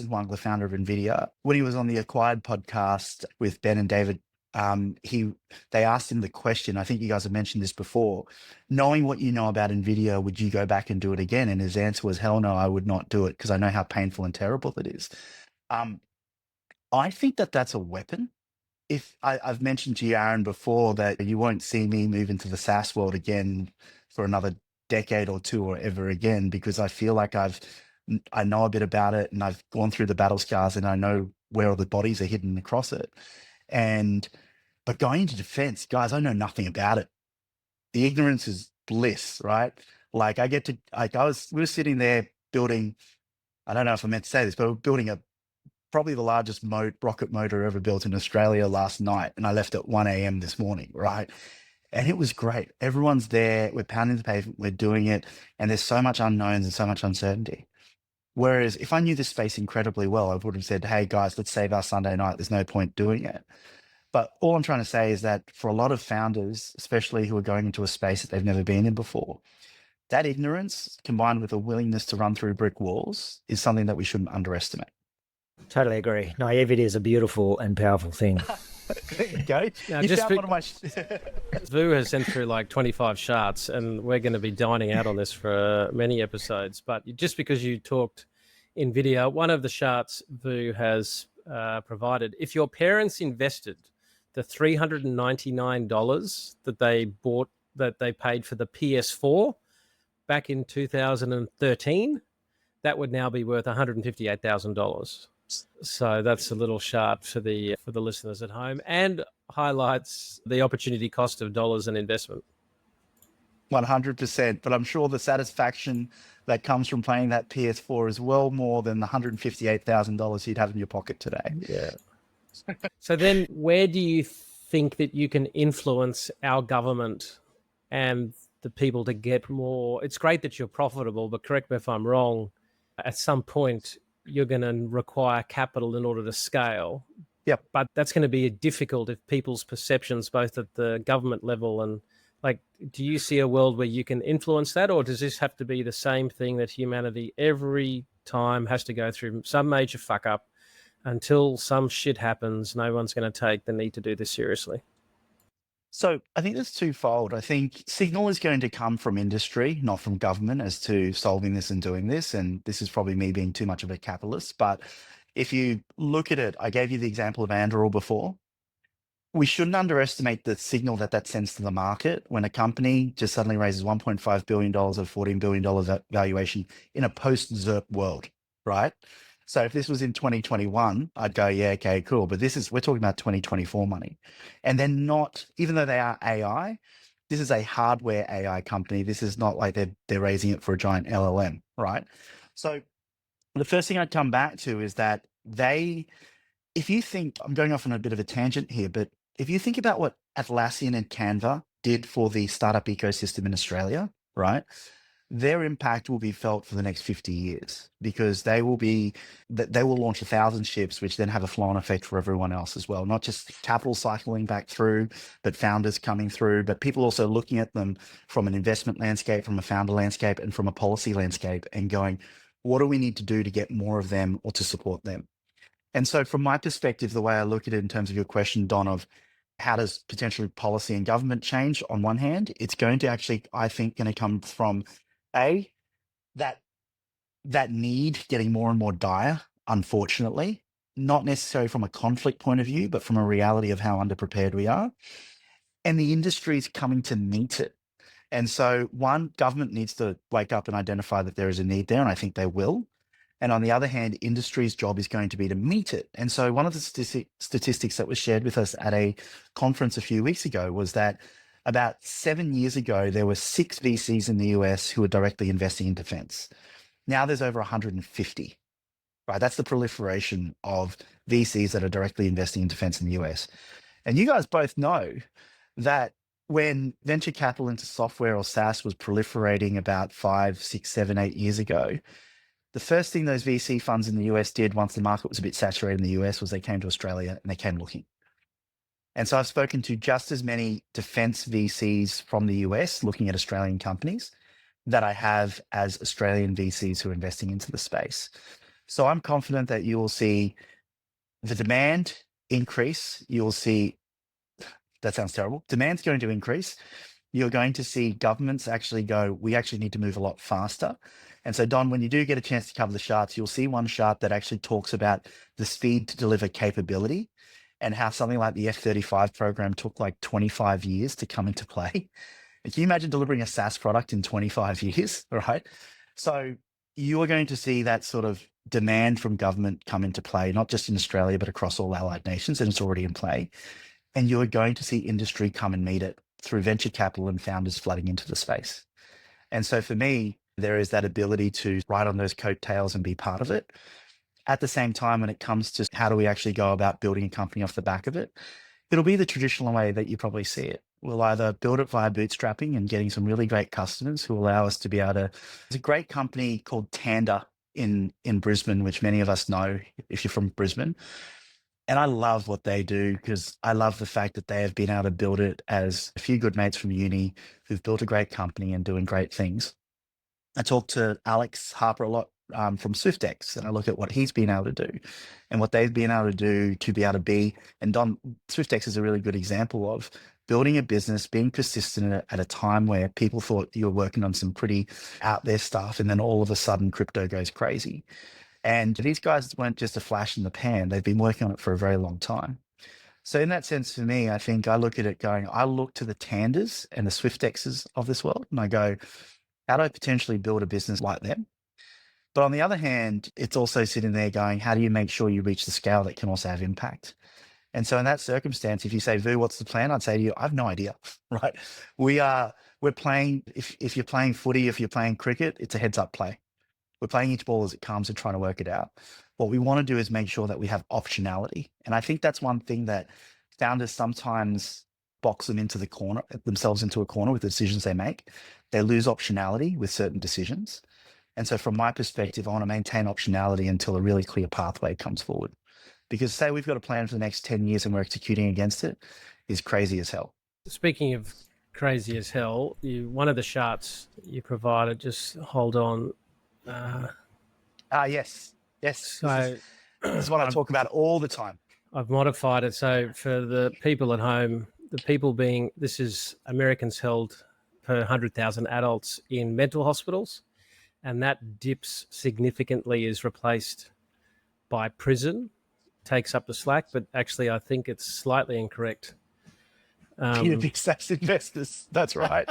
Huang, the founder of NVIDIA, when he was on the Acquired podcast with Ben and David, they asked him the question, I think you guys have mentioned this before, knowing what you know about NVIDIA, would you go back and do it again? And his answer was, hell no, I would not do it, because I know how painful and terrible it is. I think that's a weapon. I've mentioned to you, Aaron, before, that you won't see me move into the SaaS world again for another decade or two or ever again, because I feel like I know a bit about it, and I've gone through the battle scars, and I know where all the bodies are hidden across it. But going into defense, guys, I know nothing about it. The ignorance is bliss, right? Like, we were sitting there building, I don't know if I meant to say this, but we're building probably the largest rocket motor ever built in Australia last night. And I left at 1 a.m. this morning, right? And it was great. Everyone's there. We're pounding the pavement. We're doing it. And there's so much unknowns and so much uncertainty. Whereas if I knew this space incredibly well, I would have said, hey, guys, let's save our Sunday night. There's no point doing it. But all I'm trying to say is that for a lot of founders, especially who are going into a space that they've never been in before, that ignorance combined with a willingness to run through brick walls is something that we shouldn't underestimate. Totally agree. Naivety is a beautiful and powerful thing. There you go. Now, You just found one of my Vu has sent through like 25 charts, and we're going to be dining out on this for many episodes. But just because you talked NVIDIA, one of the charts Vu has provided, if your parents invested the $399 that they paid for the PS4 back in 2013, that would now be worth $158,000. So that's a little chart for the listeners at home, and highlights the opportunity cost of dollars and investment. 100%. But I'm sure the satisfaction that comes from playing that PS4 is well more than the $158,000 you'd have in your pocket today. Yeah. So then, where do you think that you can influence our government and the people to get more? It's great that you're profitable, but correct me if I'm wrong, at some point you're going to require capital in order to scale. Yep. But that's going to be difficult if people's perceptions, both at the government level and, like, do you see a world where you can influence that, or does this have to be the same thing that humanity every time has to go through some major fuck up until some shit happens? No one's going to take the need to do this seriously. So I think there's twofold. I think signal is going to come from industry, not from government, as to solving this and doing this. And this is probably me being too much of a capitalist. But if you look at it, I gave you the example of Anduril before. We shouldn't underestimate the signal that sends to the market when a company just suddenly raises $1.5 billion or $14 billion valuation in a post-ZERP world, right? So if this was in 2021, I'd go, yeah, okay, cool. But we're talking about 2024 money. And they're not, even though they are AI, this is a hardware AI company. This is not like they're raising it for a giant LLM, right? So the first thing I'd come back to is that if you think, I'm going off on a bit of a tangent here, but if you think about what Atlassian and Canva did for the startup ecosystem in Australia, right? Their impact will be felt for the next 50 years, because they will launch 1,000 ships, which then have a flow-on effect for everyone else as well. Not just capital cycling back through, but founders coming through, but people also looking at them from an investment landscape, from a founder landscape, and from a policy landscape, and going, what do we need to do to get more of them or to support them? And so from my perspective, the way I look at it in terms of your question, Don, of how does potentially policy and government change, on one hand, it's going to actually, I think, going to come from that need getting more and more dire, unfortunately, not necessarily from a conflict point of view, but from a reality of how underprepared we are. And the industry is coming to meet it. And so one, government needs to wake up and identify that there is a need there, and I think they will. And on the other hand, industry's job is going to be to meet it. And so one of the statistics that was shared with us at a conference a few weeks ago was that about 7 years ago, there were 6 VCs in the US who were directly investing in defense. Now there's over 150. right? That's the proliferation of VCs that are directly investing in defense in the US. And you guys both know that when venture capital into software or SaaS was proliferating about 5, 6, 7, 8 years ago, the first thing those VC funds in the US did once the market was a bit saturated in the US was they came to Australia and they came looking. And so I've spoken to just as many defense VCs from the US looking at Australian companies that I have as Australian VCs who are investing into the space. So I'm confident that you will see the demand increase. You'll see, that sounds terrible. Demand's going to increase. You're going to see governments actually go, we actually need to move a lot faster. And so, Don, when you do get a chance to cover the charts, you'll see one chart that actually talks about the speed to deliver capability and how something like the F-35 program took like 25 years to come into play. And can you imagine delivering a SaaS product in 25 years, right? So you are going to see that sort of demand from government come into play, not just in Australia, but across all allied nations, and it's already in play. And you are going to see industry come and meet it through venture capital and founders flooding into the space. And so for me, there is that ability to ride on those coattails and be part of it. At the same time, when it comes to how do we actually go about building a company off the back of it, it'll be the traditional way that you probably see it. We'll either build it via bootstrapping and getting some really great customers who allow us to be able to. There's a great company called Tanda in Brisbane, which many of us know if you're from Brisbane. And I love what they do because I love the fact that they have been able to build it as a few good mates from uni who've built a great company and doing great things. I talk to Alex Harper a lot from SwiftX, and I look at what he's been able to do and what they've been able to do to be able to be. And Don, SwiftX is a really good example of building a business, being persistent at a time where people thought you were working on some pretty out there stuff, and then all of a sudden crypto goes crazy. And these guys weren't just a flash in the pan. They've been working on it for a very long time. So in that sense, for me, I think I look at it going, I look to the Tanders and the SwiftXs of this world, and I go, how do I potentially build a business like them? But on the other hand, it's also sitting there going, how do you make sure you reach the scale that can also have impact? And so in that circumstance, if you say, Vu, what's the plan? I'd say to you, I have no idea, right? We're playing, if you're playing footy, if you're playing cricket, it's a heads up play. We're playing each ball as it comes and trying to work it out. What we want to do is make sure that we have optionality. And I think that's one thing that founders sometimes box themselves into a corner with the decisions they make. They lose optionality with certain decisions. And so from my perspective, I want to maintain optionality until a really clear pathway comes forward. Because say we've got a plan for the next 10 years and we're executing against it is crazy as hell. Speaking of crazy as hell, one of the charts you provided, just hold on. Yes. So this is what I talk about all the time. I've modified it. So for the people at home, this is Americans held per 100,000 adults in mental hospitals, and that dips significantly, is replaced by prison, takes up the slack, but actually I think it's slightly incorrect. Big SaaS investors, that's right.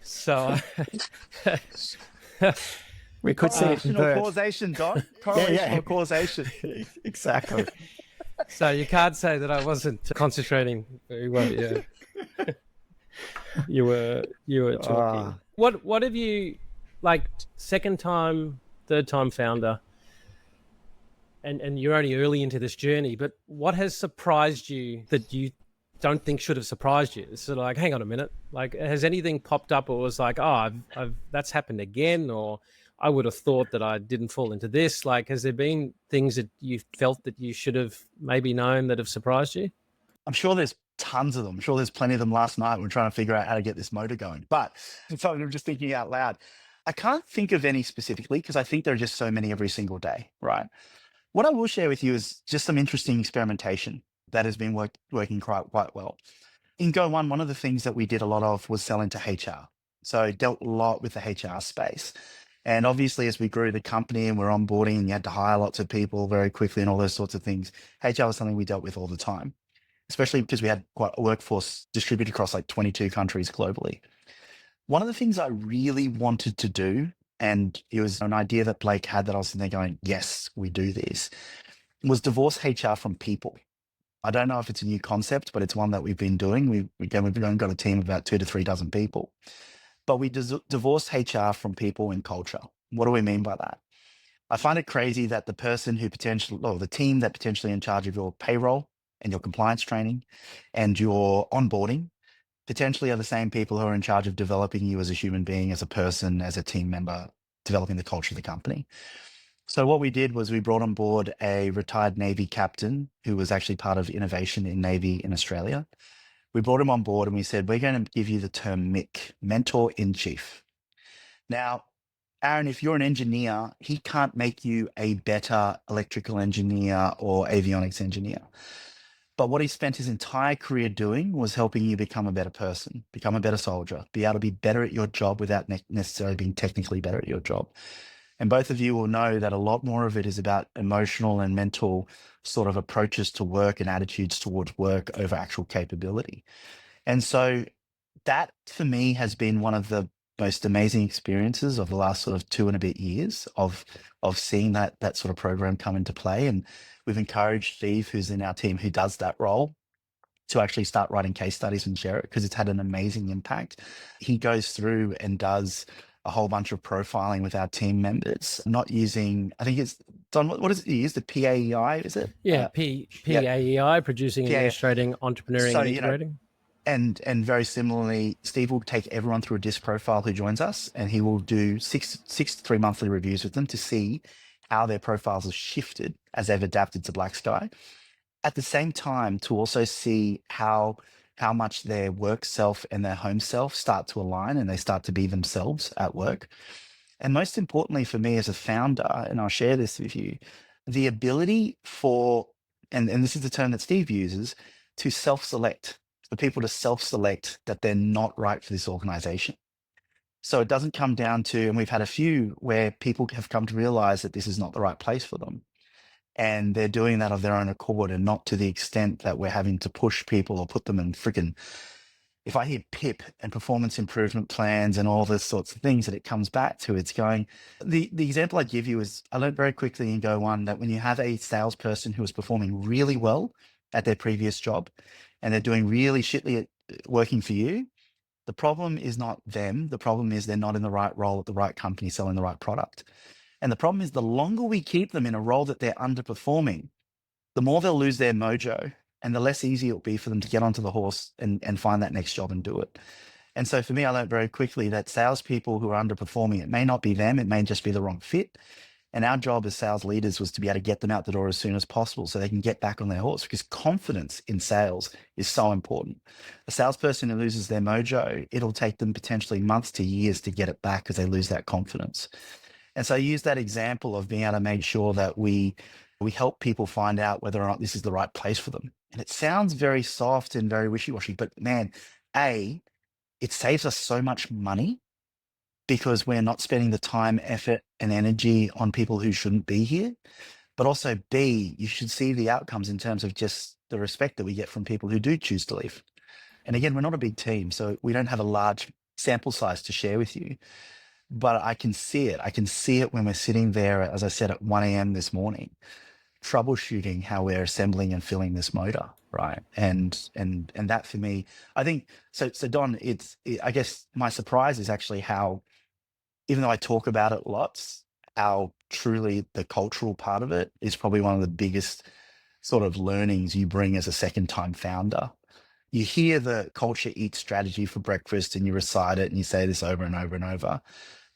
So we could see it inverse. Causation, Don. Correlational causation. Exactly. So you can't say that I wasn't concentrating very well. Yeah, you were talking. What have you, like, second time, third time founder, and you're only early into this journey, but what has surprised you that you don't think should have surprised you? It's sort of like, hang on a minute, like, has anything popped up or was like, oh, I've that's happened again, or I would have thought that I didn't fall into this? Like, has there been things that you felt that you should have maybe known that have surprised you? I'm sure there's tons of them. I'm sure there's plenty of them. Last night we're trying to figure out how to get this motor going, but it's something I'm just thinking out loud. I can't think of any specifically because I think there are just so many every single day, right? What I will share with you is just some interesting experimentation that has been working quite well. In Go1, one of the things that we did a lot of was sell into HR. So I dealt a lot with the HR space. And obviously, as we grew the company and we're onboarding and you had to hire lots of people very quickly and all those sorts of things, HR was something we dealt with all the time, especially because we had quite a workforce distributed across like 22 countries globally. One of the things I really wanted to do, and it was an idea that Blake had that I was sitting there going, yes, we do this, was divorce HR from people. I don't know if it's a new concept, but it's one that we've been doing. We've got a team of about 2 to 3 dozen people. but we divorced HR from people and culture. What do we mean by that? I find it crazy that the person who potentially, or the team that potentially in charge of your payroll and your compliance training and your onboarding potentially are the same people who are in charge of developing you as a human being, as a person, as a team member, developing the culture of the company. So what we did was we brought on board a retired Navy captain who was actually part of innovation in Navy in Australia. We brought him on board and we said, we're going to give you the term MIC, Mentor in Chief. Now, Aaron, if you're an engineer, he can't make you a better electrical engineer or avionics engineer. But what he spent his entire career doing was helping you become a better person, become a better soldier, be able to be better at your job without necessarily being technically better at your job. And both of you will know that a lot more of it is about emotional and mental sort of approaches to work and attitudes towards work over actual capability. And so that for me has been one of the most amazing experiences of the last sort of 2 and a bit years of seeing that sort of program come into play. And we've encouraged Steve, who's in our team, who does that role, to actually start writing case studies and share it because it's had an amazing impact. He goes through and does a whole bunch of profiling with our team members, not using, I think it's done, what is it you use? The PAEI, is it? Yeah, yeah. PAEI, producing, PAEI. administrating, entrepreneuring, So, and integrating. And very similarly, Steve will take everyone through a DISC profile who joins us, and he will do six to 3 monthly reviews with them to see how their profiles have shifted as they've adapted to Black Sky. At the same time, to also see how much their work self and their home self start to align and they start to be themselves at work. And most importantly for me as a founder, and I'll share this with you, the ability for, and this is the term that Steve uses, to self-select, for people to self-select that they're not right for this organization. So it doesn't come down to, and we've had a few where people have come to realize that this is not the right place for them. And they're doing that of their own accord and not to the extent that we're having to push people or put them in freaking, if I hear PIP and performance improvement plans and all those sorts of things that it comes back to, it's going, the example I give you is I learned very quickly in Go1 that when you have a salesperson who is performing really well at their previous job and they're doing really shitly at working for you, the problem is not them. The problem is they're not in the right role at the right company selling the right product. And the problem is the longer we keep them in a role that they're underperforming, the more they'll lose their mojo and the less easy it'll be for them to get onto the horse and find that next job and do it. And so for me, I learned very quickly that salespeople who are underperforming, it may not be them, it may just be the wrong fit. And our job as sales leaders was to be able to get them out the door as soon as possible so they can get back on their horse, because confidence in sales is so important. A salesperson who loses their mojo, it'll take them potentially months to years to get it back because they lose that confidence. And so I use that example of being able to make sure that we help people find out whether or not this is the right place for them. And it sounds very soft and very wishy-washy, but man, it saves us so much money because we're not spending the time, effort, and energy on people who shouldn't be here. But also B, you should see the outcomes in terms of just the respect that we get from people who do choose to leave. And again, we're not a big team, so we don't have a large sample size to share with you. But I can see it. I can see it when we're sitting there, as I said, at 1 a.m. this morning, troubleshooting how we're assembling and filling this motor, right? And that for me, I think, so Don, I guess my surprise is actually how, even though I talk about it lots, how truly the cultural part of it is probably one of the biggest sort of learnings you bring as a second-time founder. You hear the culture eats strategy for breakfast and you recite it and you say this over and over and over.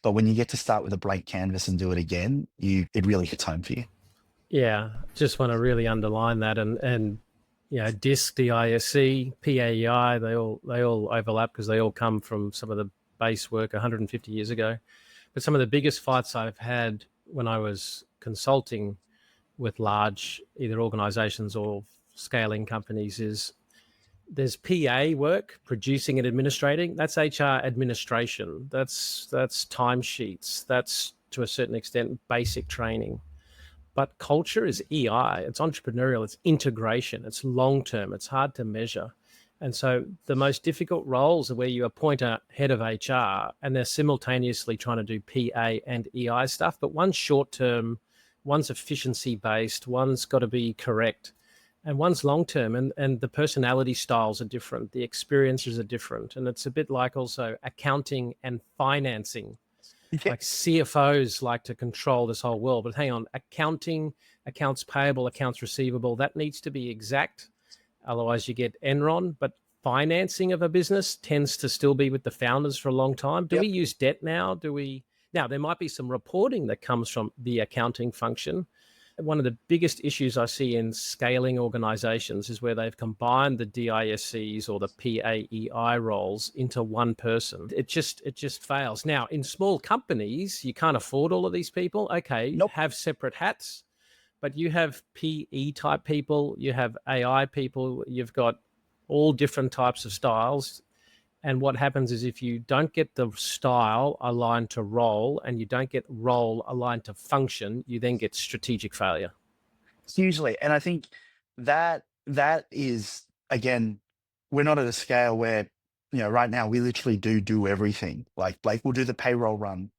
But when you get to start with a blank canvas and do it again, it really hits home for you. Yeah, just want to really underline that, and DISC, DISC, PAEI, they all overlap because they all come from some of the base work 150 years ago. But some of the biggest fights I've had when I was consulting with large either organizations or scaling companies is there's PA work, producing and administrating. That's HR administration. That's timesheets. That's to a certain extent basic training. But culture is EI. It's entrepreneurial. It's integration. It's long term. It's hard to measure. And so the most difficult roles are where you appoint a head of HR and they're simultaneously trying to do PA and EI stuff. But one's short term, one's efficiency based, one's got to be correct. and one's long term, and the personality styles are different, the experiences are different, and it's a bit like also accounting and financing. Yeah. Like CFOs like to control this whole world, but hang on, accounting, accounts payable, accounts receivable, that needs to be exact, otherwise you get Enron. But financing of a business tends to still be with the founders for a long time. Do Yep. we use debt now? Now there might be some reporting that comes from the accounting function. One of the biggest issues I see in scaling organizations is where they've combined the DISCs or the PAEI roles into one person. It just fails. Now, in small companies, you can't afford all of these people. Okay, Nope. have separate hats, but you have PE type people, you have AI people, you've got all different types of styles. And what happens is if you don't get the style aligned to role and you don't get role aligned to function, you then get strategic failure. Hugely. And I think that is, again, we're not at a scale where, right now we literally do everything. Like Blake will do the payroll run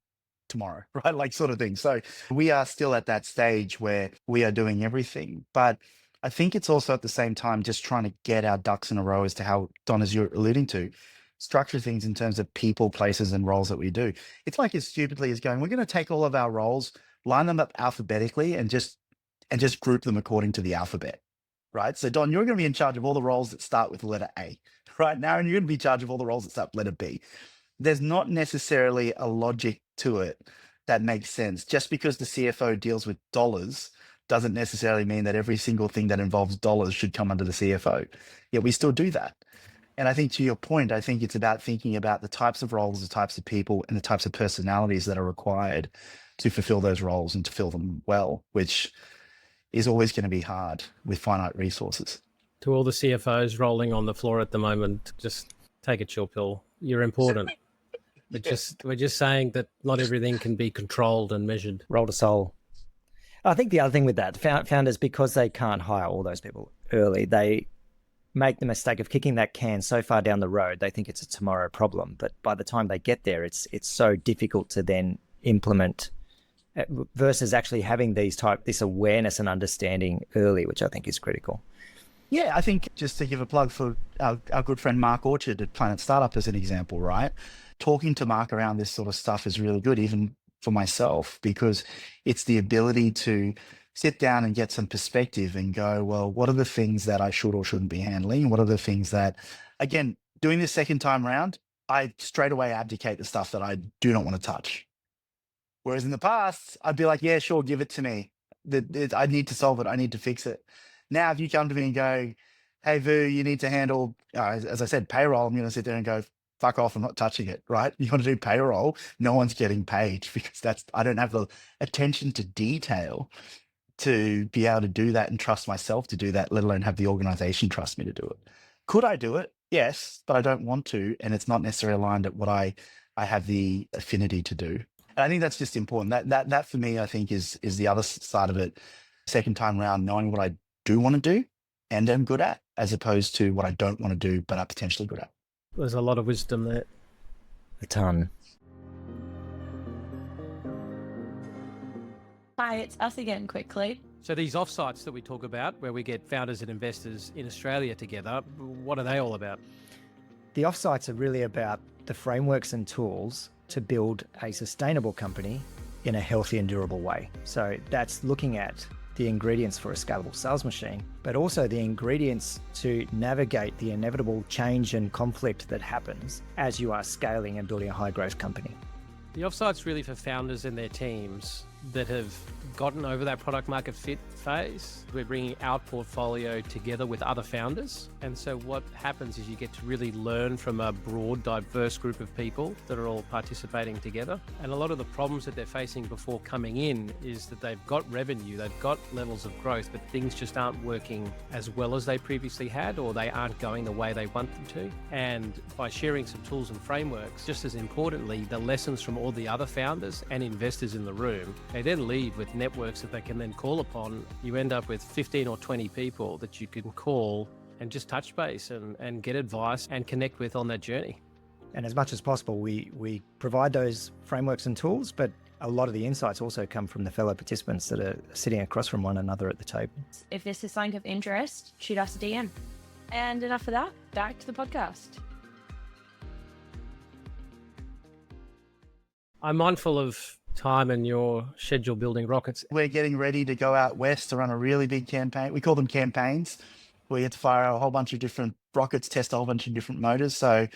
tomorrow, right? Like sort of thing. So we are still at that stage where we are doing everything. But I think it's also at the same time just trying to get our ducks in a row as to how, Don, as you're alluding to, structure things in terms of people, places, and roles that we do. It's like as stupidly as going, we're going to take all of our roles, line them up alphabetically, and just group them according to the alphabet, right? So Don, you're going to be in charge of all the roles that start with the letter A, right? Now, and you're going to be in charge of all the roles that start with letter B. There's not necessarily a logic to it that makes sense. Just because the CFO deals with dollars doesn't necessarily mean that every single thing that involves dollars should come under the CFO. Yet we still do that. And I think to your point, I think it's about thinking about the types of roles, the types of people, and the types of personalities that are required to fulfill those roles and to fill them well, which is always going to be hard with finite resources. To all the CFOs rolling on the floor at the moment, just take a chill pill. You're important. We're just saying that not everything can be controlled and measured. Roll to soul. I think the other thing with that, founders, because they can't hire all those people early, they make the mistake of kicking that can so far down the road, they think it's a tomorrow problem. But by the time they get there, it's so difficult to then implement versus actually having this awareness and understanding early, which I think is critical. Yeah, I think just to give a plug for our good friend Mark Orchard at Planet Startup as an example, right? Talking to Mark around this sort of stuff is really good, even for myself, because it's the ability to sit down and get some perspective and go, well, what are the things that I should or shouldn't be handling? What are the things that, again, doing this second time around, I straight away abdicate the stuff that I do not want to touch. Whereas in the past, I'd be like, yeah, sure, give it to me. I need to solve it. I need to fix it. Now, if you come to me and go, hey, Vu, you need to handle, as I said, payroll, I'm going to sit there and go, fuck off, I'm not touching it, right? You want to do payroll, no one's getting paid because I don't have the attention to detail to be able to do that and trust myself to do that, let alone have the organization trust me to do it. Could I do it? Yes, but I don't want to, and it's not necessarily aligned at what I have the affinity to do. And I think that's just important. That for me, I think is the other side of it. Second time around, knowing what I do want to do and am good at, as opposed to what I don't want to do but are potentially good at. There's a lot of wisdom there. A ton. Hi, it's us again quickly. So these offsites that we talk about, where we get founders and investors in Australia together, what are they all about? The offsites are really about the frameworks and tools to build a sustainable company in a healthy and durable way. So that's looking at the ingredients for a scalable sales machine, but also the ingredients to navigate the inevitable change and conflict that happens as you are scaling and building a high growth company. The offsite's really for founders and their teams that have gotten over that product market fit phase. We're bringing our portfolio together with other founders. And so what happens is you get to really learn from a broad, diverse group of people that are all participating together. And a lot of the problems that they're facing before coming in is that they've got revenue, they've got levels of growth, but things just aren't working as well as they previously had, or they aren't going the way they want them to. And by sharing some tools and frameworks, just as importantly, the lessons from all the other founders and investors in the room, they then leave with networks that they can then call upon. You end up with 15 or 20 people that you can call and just touch base and get advice and connect with on that journey. And as much as possible, we provide those frameworks and tools, but a lot of the insights also come from the fellow participants that are sitting across from one another at the table. If this is something of interest, shoot us a DM. And enough of that, back to the podcast. I'm mindful of time and your schedule building rockets. We're getting ready to go out west to run a really big campaign. We call them campaigns. We get to fire a whole bunch of different rockets, test a whole bunch of different motors. So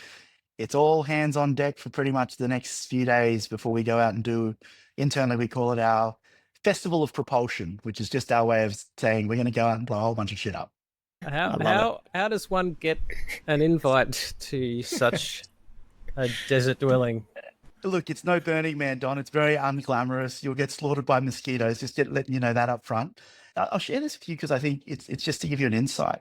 it's all hands on deck for pretty much the next few days before we go out and do, internally, we call it our Festival of Propulsion, which is just our way of saying we're going to go out and blow a whole bunch of shit up. How does one get an invite to such a desert dwelling? Look, it's no Burning Man, Don. It's very unglamorous. You'll get slaughtered by mosquitoes. Just letting you know that up front. I'll share this with you because I think it's just to give you an insight.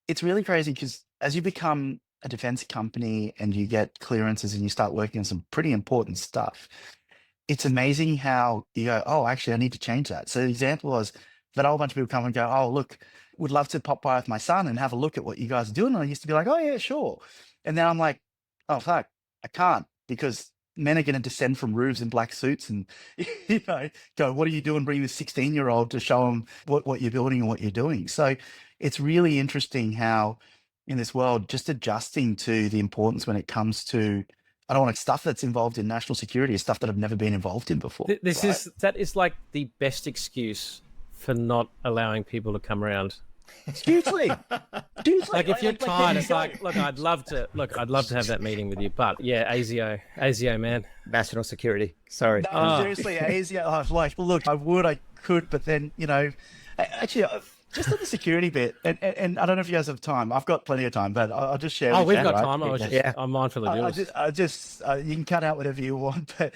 It's really crazy because as you become a defense company and you get clearances and you start working on some pretty important stuff, it's amazing how you go, oh, actually, I need to change that. So the example was that a whole bunch of people come and go, oh, look, would love to pop by with my son and have a look at what you guys are doing. And I used to be like, oh, yeah, sure. And then I'm like, oh, fuck, I can't because men are going to descend from roofs in black suits and, go, what are you doing? Bring this 16-year-old to show them what you're building and what you're doing. So it's really interesting how in this world, just adjusting to the importance when it comes to, I don't want stuff that's involved in national security is stuff that I've never been involved in before. That is like the best excuse for not allowing people to come around. Seriously. Like if you're tired, it's like, look, I'd love to have that meeting with you, but yeah, ASIO, man. National security. Sorry. No, seriously, ASIO. I was like, look, I could, but then, actually, just on the security bit, and I don't know if you guys have time. I've got plenty of time, but I'll just share. We've got time. I'm mindful of yours. You can cut out whatever you want, but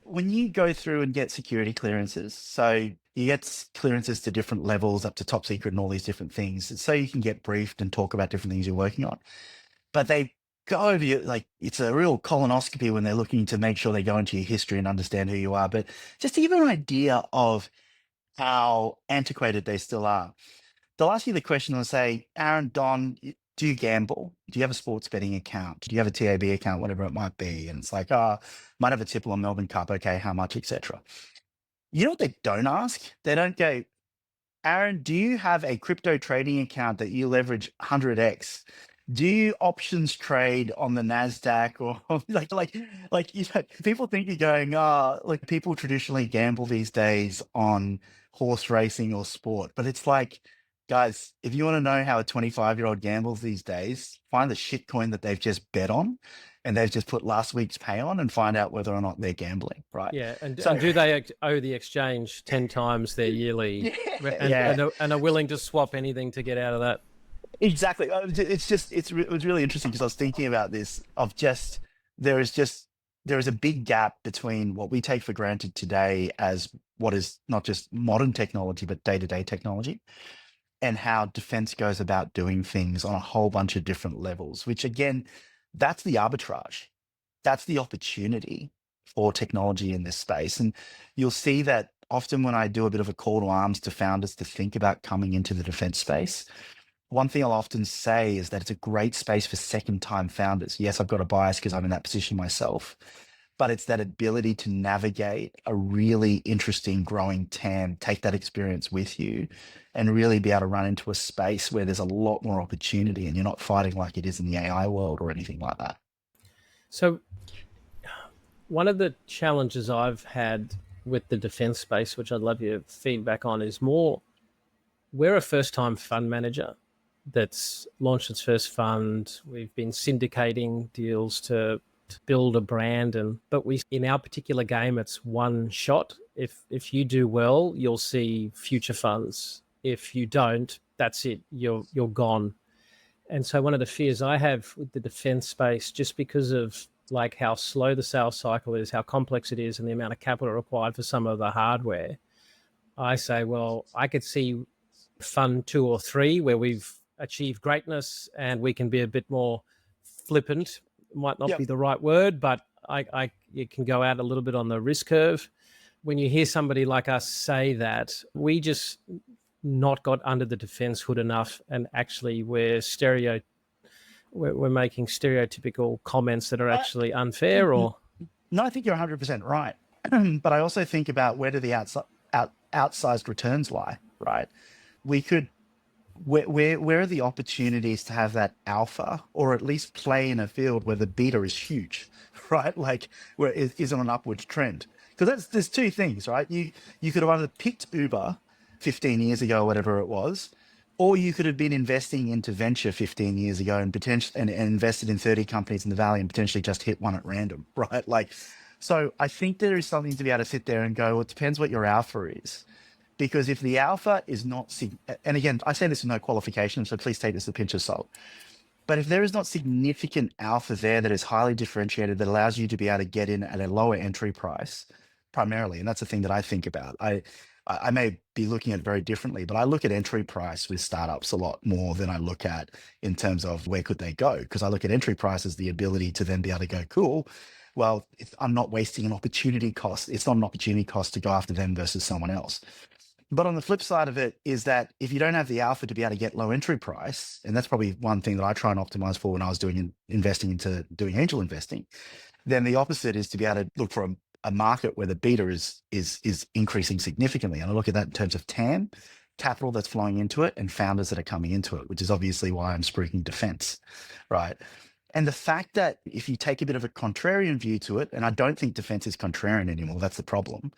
when you go through and get security clearances, so you get clearances to different levels up to top secret and all these different things, so you can get briefed and talk about different things you're working on. But they go over you, like it's a real colonoscopy when they're looking to make sure they go into your history and understand who you are. But just to give you an idea of how antiquated they still are, they'll ask you the question and say, Aaron, Don, do you gamble? Do you have a sports betting account? Do you have a TAB account, whatever it might be? And it's like, might have a tipple on Melbourne Cup. Okay, how much, etc. You know what they don't ask? They don't go, Aaron, do you have a crypto trading account that you leverage 100x? Do you options trade on the NASDAQ or people think you're going, like people traditionally gamble these days on horse racing or sport, but it's like, guys, if you want to know how a 25-year-old gambles these days, find the shit coin that they've just bet on and they've just put last week's pay on and find out whether or not they're gambling, right? Yeah, and do they owe the exchange 10 times their yearly and are willing to swap anything to get out of that? Exactly. It was really interesting because I was thinking about this there is a big gap between what we take for granted today as what is not just modern technology, but day-to-day technology, and how defense goes about doing things on a whole bunch of different levels, which again, that's the arbitrage. That's the opportunity for technology in this space. And you'll see that often when I do a bit of a call to arms to founders to think about coming into the defense space, one thing I'll often say is that it's a great space for second-time founders. Yes, I've got a bias because I'm in that position myself, but it's that ability to navigate a really interesting growing TAM, take that experience with you, and really be able to run into a space where there's a lot more opportunity and you're not fighting like it is in the AI world or anything like that. So one of the challenges I've had with the defense space, which I'd love your feedback on, is more, we're a first-time fund manager that's launched its first fund. We've been syndicating deals to build a brand, but in our particular game, it's one shot. If you do well, you'll see future funds. If you don't, that's it. You're gone. And so one of the fears I have with the defense space, just because of like how slow the sales cycle is, how complex it is, and the amount of capital required for some of the hardware, I say, well, I could see fund 2 or 3 where we've achieved greatness and we can be a bit more flippant. Might not be the right word, but you can go out a little bit on the risk curve. When you hear somebody like us say that, we just not got under the defense hood enough, and actually we're making stereotypical comments that are actually unfair. Or no, I think you're 100% right. But I also think about where do the outsized returns lie, right? We could, where are the opportunities to have that alpha, or at least play in a field where the beta is huge, right? Like where it is on an upwards trend. Because there's two things, right? You could have either picked Uber 15 years ago, or whatever it was, or you could have been investing into venture 15 years ago and potentially and invested in 30 companies in the valley and potentially just hit one at random, right? Like, so I think there is something to be able to sit there and go, well, it depends what your alpha is. Because if the alpha is not, and again, I say this with no qualification, so please take this with a pinch of salt. But if there is not significant alpha there that is highly differentiated, that allows you to be able to get in at a lower entry price, primarily, and that's the thing that I think about. I may be looking at it very differently, but I look at entry price with startups a lot more than I look at in terms of where could they go. Because I look at entry price as the ability to then be able to go, cool, well, I'm not wasting an opportunity cost. It's not an opportunity cost to go after them versus someone else. But on the flip side of it is that if you don't have the alpha to be able to get low entry price, and that's probably one thing that I try and optimize for when I was investing into doing angel investing, then the opposite is to be able to look for a market where the beta is increasing significantly. And I look at that in terms of TAM, capital that's flowing into it, and founders that are coming into it, which is obviously why I'm spruiking defense, right? And the fact that if you take a bit of a contrarian view to it, and I don't think defense is contrarian anymore, that's the problem.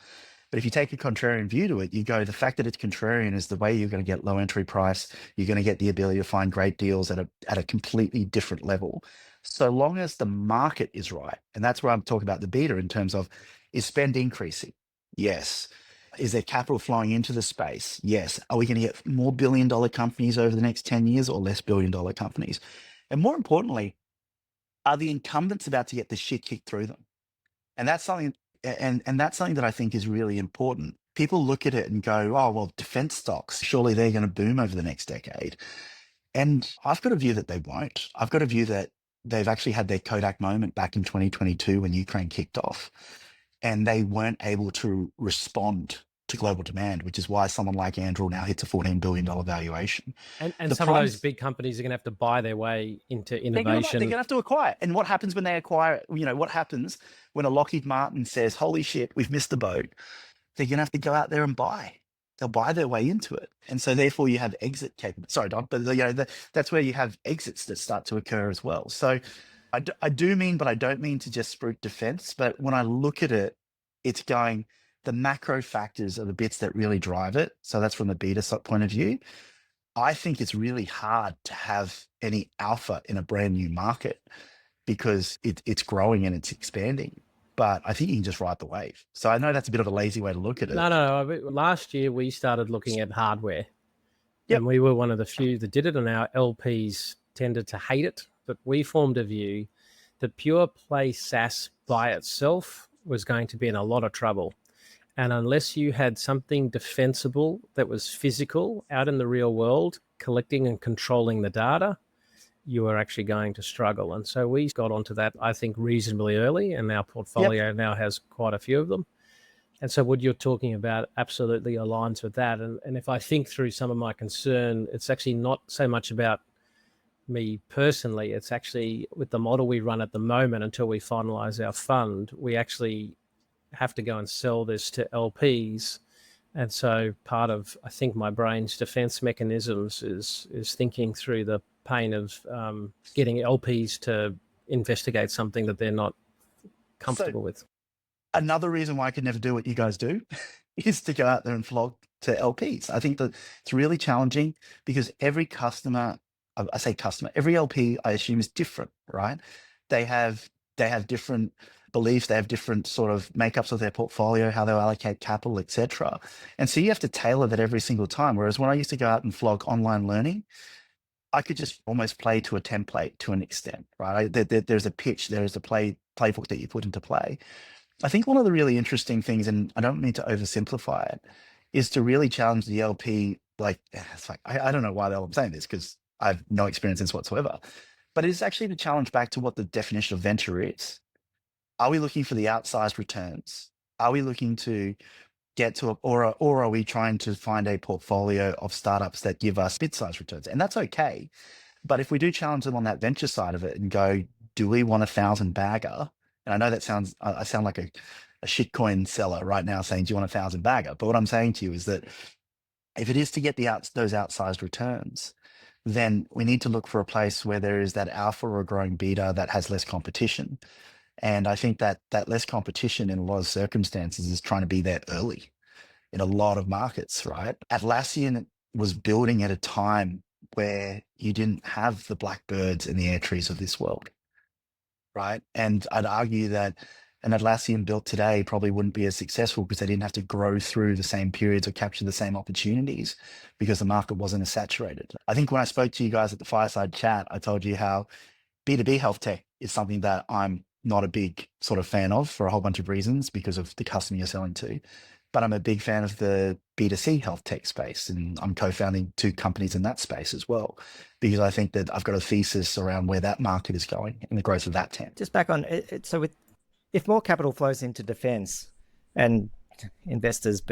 But if you take a contrarian view to it, you go, the fact that it's contrarian is the way you're going to get low entry price. You're going to get the ability to find great deals at a completely different level. So long as the market is right. And that's where I'm talking about the beta in terms of, is spend increasing? Yes. Is there capital flowing into the space? Yes. Are we going to get more billion-dollar companies over the next 10 years or less billion-dollar companies? And more importantly, are the incumbents about to get the shit kicked through them? And that's something, and that's something that I think is really important. People look at it and go, oh, well, defense stocks, surely they're going to boom over the next decade. And I've got a view that they won't. I've got a view that they've actually had their Kodak moment back in 2022 when Ukraine kicked off, and they weren't able to respond to global demand, which is why someone like Andrew now hits a $14 billion valuation. And The some of those price- big companies are going to have to buy their way into They're going innovation. to have to acquire. And what happens when they acquire? What happens when a Lockheed Martin says, holy shit, we've missed the boat? They're going to have to go out there and buy. They'll buy their way into it. And so therefore you have exit capability. Sorry, Don, but that's where you have exits that start to occur as well. So I do mean, but I don't mean to just spruik defense. But when I look at it, it's going, the macro factors are the bits that really drive it. So that's from the beta point of view. I think it's really hard to have any alpha in a brand new market because it's growing and it's expanding. But I think you can just ride the wave. So I know that's a bit of a lazy way to look at it. No. Last year we started looking at hardware, Yep. and we were one of the few that did it, and our LPs tended to hate it. But we formed a view that pure play SaaS by itself was going to be in a lot of trouble. And unless you had something defensible that was physical out in the real world, collecting and controlling the data, you were actually going to struggle. And so we got onto that, I think, reasonably early, and our portfolio now has quite a few of them. And so what you're talking about absolutely aligns with that. And if I think through some of my concern, it's actually not so much about me personally. It's actually with the model we run at the moment until we finalize our fund, we actually have to go and sell this to LPs. And so part of, I think, my brain's defense mechanisms is thinking through the pain of getting LPs to investigate something that they're not comfortable with. Another reason why I could never do what you guys do is to go out there and flog to LPs. I think that it's really challenging because every customer, I say customer, every LP I assume is different, right? They have different beliefs, they have different sort of makeups of their portfolio, how they'll allocate capital, etc. And so you have to tailor that every single time. Whereas when I used to go out and flog online learning, I could just almost play to a template to an extent, right? There's a pitch, there's a playbook that you put into play. I think one of the really interesting things, and I don't mean to oversimplify it, is to really challenge the LP. Like, it's like I don't know why the hell I'm saying this because I have no experience in this whatsoever, but it's actually the challenge back to what the definition of venture is. Are we looking for the outsized returns? Are we looking to get to or are we trying to find a portfolio of startups that give us bit-sized returns? And that's okay. But if we do challenge them on that venture side of it and go, do we want 1,000 bagger? And I know that I sound like a shitcoin seller right now saying, do you want 1,000 bagger? But what I'm saying to you is that if it is to get those outsized returns, then we need to look for a place where there is that alpha or growing beta that has less competition. And I think that less competition in a lot of circumstances is trying to be there early in a lot of markets, right? Atlassian was building at a time where you didn't have the Blackbirds and the Airtrees of this world, right? And I'd argue that an Atlassian built today probably wouldn't be as successful because they didn't have to grow through the same periods or capture the same opportunities because the market wasn't as saturated. I think when I spoke to you guys at the fireside chat, I told you how B2B health tech is something that I'm not a big sort of fan of for a whole bunch of reasons because of the customer you're selling to. But I'm a big fan of the B2C health tech space, and I'm co-founding 2 companies in that space as well, because I think that I've got a thesis around where that market is going and the growth of that TAM. Just back on it, so if more capital flows into defense and investors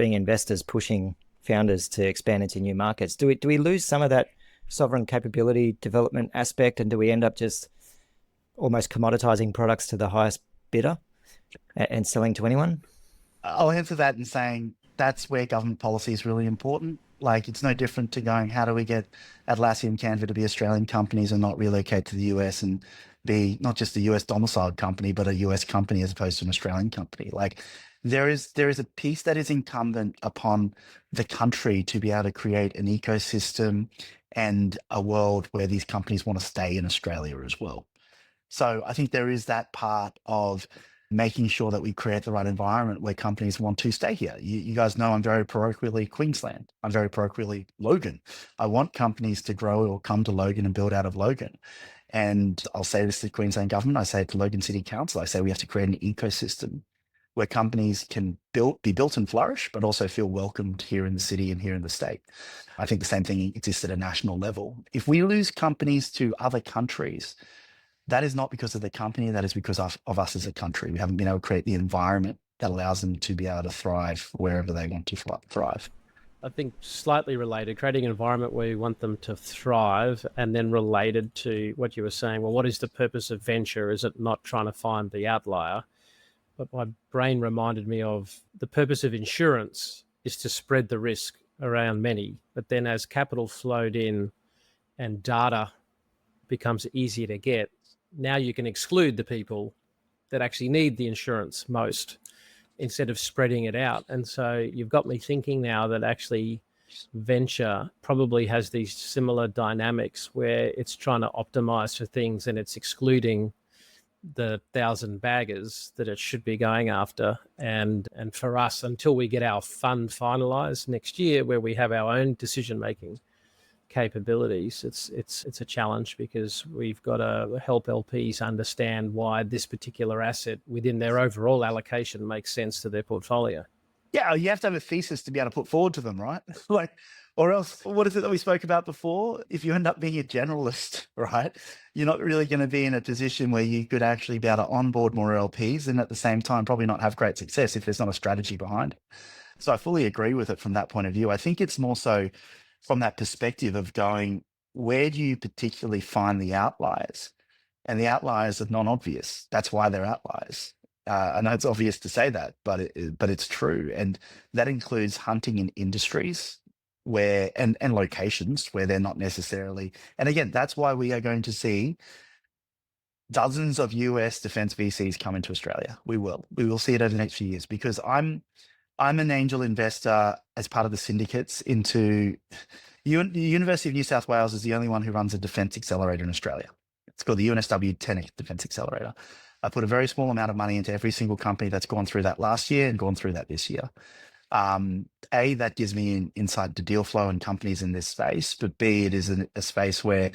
pushing founders to expand into new markets, do we lose some of that sovereign capability development aspect, and do we end up just almost commoditizing products to the highest bidder and selling to anyone? I'll answer that in saying that's where government policy is really important. Like, it's no different to going, how do we get Atlassian, Canva to be Australian companies and not relocate to the US and be not just a US domiciled company, but a US company as opposed to an Australian company. Like, there is a piece that is incumbent upon the country to be able to create an ecosystem and a world where these companies want to stay in Australia as well. So I think there is that part of making sure that we create the right environment where companies want to stay here. You guys know I'm very parochially Queensland. I'm very parochially Logan. I want companies to grow or come to Logan and build out of Logan. And I'll say this to the Queensland government. I say it to Logan City Council. I say we have to create an ecosystem where companies can be built and flourish, but also feel welcomed here in the city and here in the state. I think the same thing exists at a national level. If we lose companies to other countries, that is not because of the company, that is because of us as a country. We haven't been able to create the environment that allows them to be able to thrive wherever they want to thrive. I think slightly related, creating an environment where you want them to thrive, and then related to what you were saying, well, what is the purpose of venture? Is it not trying to find the outlier? But my brain reminded me of the purpose of insurance is to spread the risk around many. But then as capital flowed in and data becomes easier to get, now you can exclude the people that actually need the insurance most instead of spreading it out. And so you've got me thinking now that actually venture probably has these similar dynamics where it's trying to optimize for things and it's excluding the 1,000 baggers that it should be going after. And for us, until we get our fund finalized next year, where we have our own decision-making capabilities, it's a challenge, because we've got to help LPs understand why this particular asset within their overall allocation makes sense to their portfolio. Yeah, you have to have a thesis to be able to put forward to them, right? Like, or else, what is it that we spoke about before? If you end up being a generalist, right, you're not really going to be in a position where you could actually be able to onboard more LPs and at the same time probably not have great success if there's not a strategy behind it. So I fully agree with it from that point of view. I think it's more so from that perspective of going, where do you particularly find the outliers? And the outliers are non-obvious. That's why they're outliers. I know it's obvious to say that, but it's true. And that includes hunting in industries where and locations where they're not necessarily. And again, that's why we are going to see dozens of US defense VCs come into Australia. We will see it over the next few years, because I'm an angel investor as part of the syndicates into the University of New South Wales is the only one who runs a defense accelerator in Australia. It's called the UNSW 10 Defense Accelerator. I put a very small amount of money into every single company that's gone through that last year and gone through that this year. That gives me an insight to deal flow and companies in this space, but B, it is a space where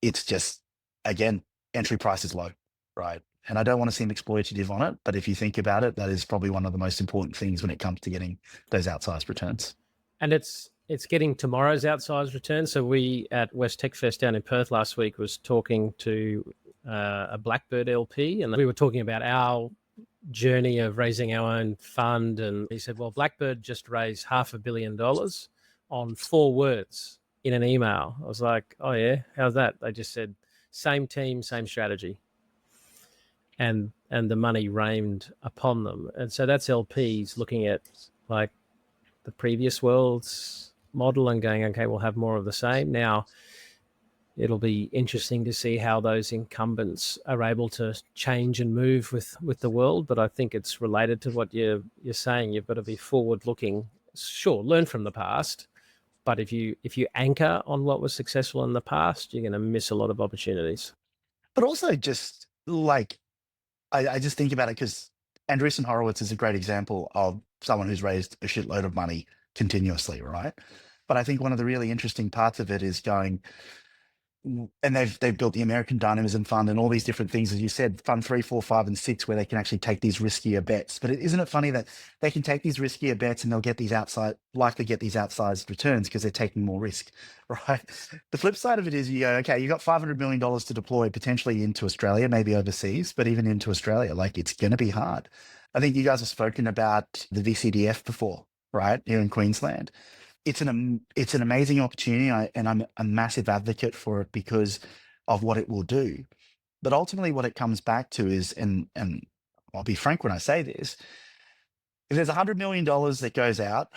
it's just, again, entry price is low, right? And I don't want to seem exploitative on it, but if you think about it, that is probably one of the most important things when it comes to getting those outsized returns. And it's getting tomorrow's outsized returns. So we at West Tech Fest down in Perth last week was talking to a Blackbird LP, and we were talking about our journey of raising our own fund. And he said, well, Blackbird just raised $500 million on 4 words in an email. I was like, oh yeah, how's that? They just said, same team, same strategy. and the money rained upon them. And so that's LPs looking at like the previous world's model and going, okay, we'll have more of the same. Now it'll be interesting to see how those incumbents are able to change and move with the world. But I think it's related to what you're saying. You've got to be forward looking. Sure, learn from the past, but if you anchor on what was successful in the past, you're going to miss a lot of opportunities. But also just like, I just think about it because Andreessen Horowitz is a great example of someone who's raised a shitload of money continuously, right? But I think one of the really interesting parts of it is going, and they've built the American Dynamism Fund and all these different things, as you said, Fund 3, 4, 5, and 6, where they can actually take these riskier bets. But isn't it funny that they can take these riskier bets and they'll get these likely get these outsized returns because they're taking more risk, right? The flip side of it is you go, okay, you got $500 million to deploy potentially into Australia, maybe overseas, but even into Australia, like it's going to be hard. I think you guys have spoken about the VCDF before, right? Here in Queensland. It's an amazing opportunity, and I'm a massive advocate for it because of what it will do. But ultimately, what it comes back to is, and I'll be frank when I say this, if there's $100 million that goes out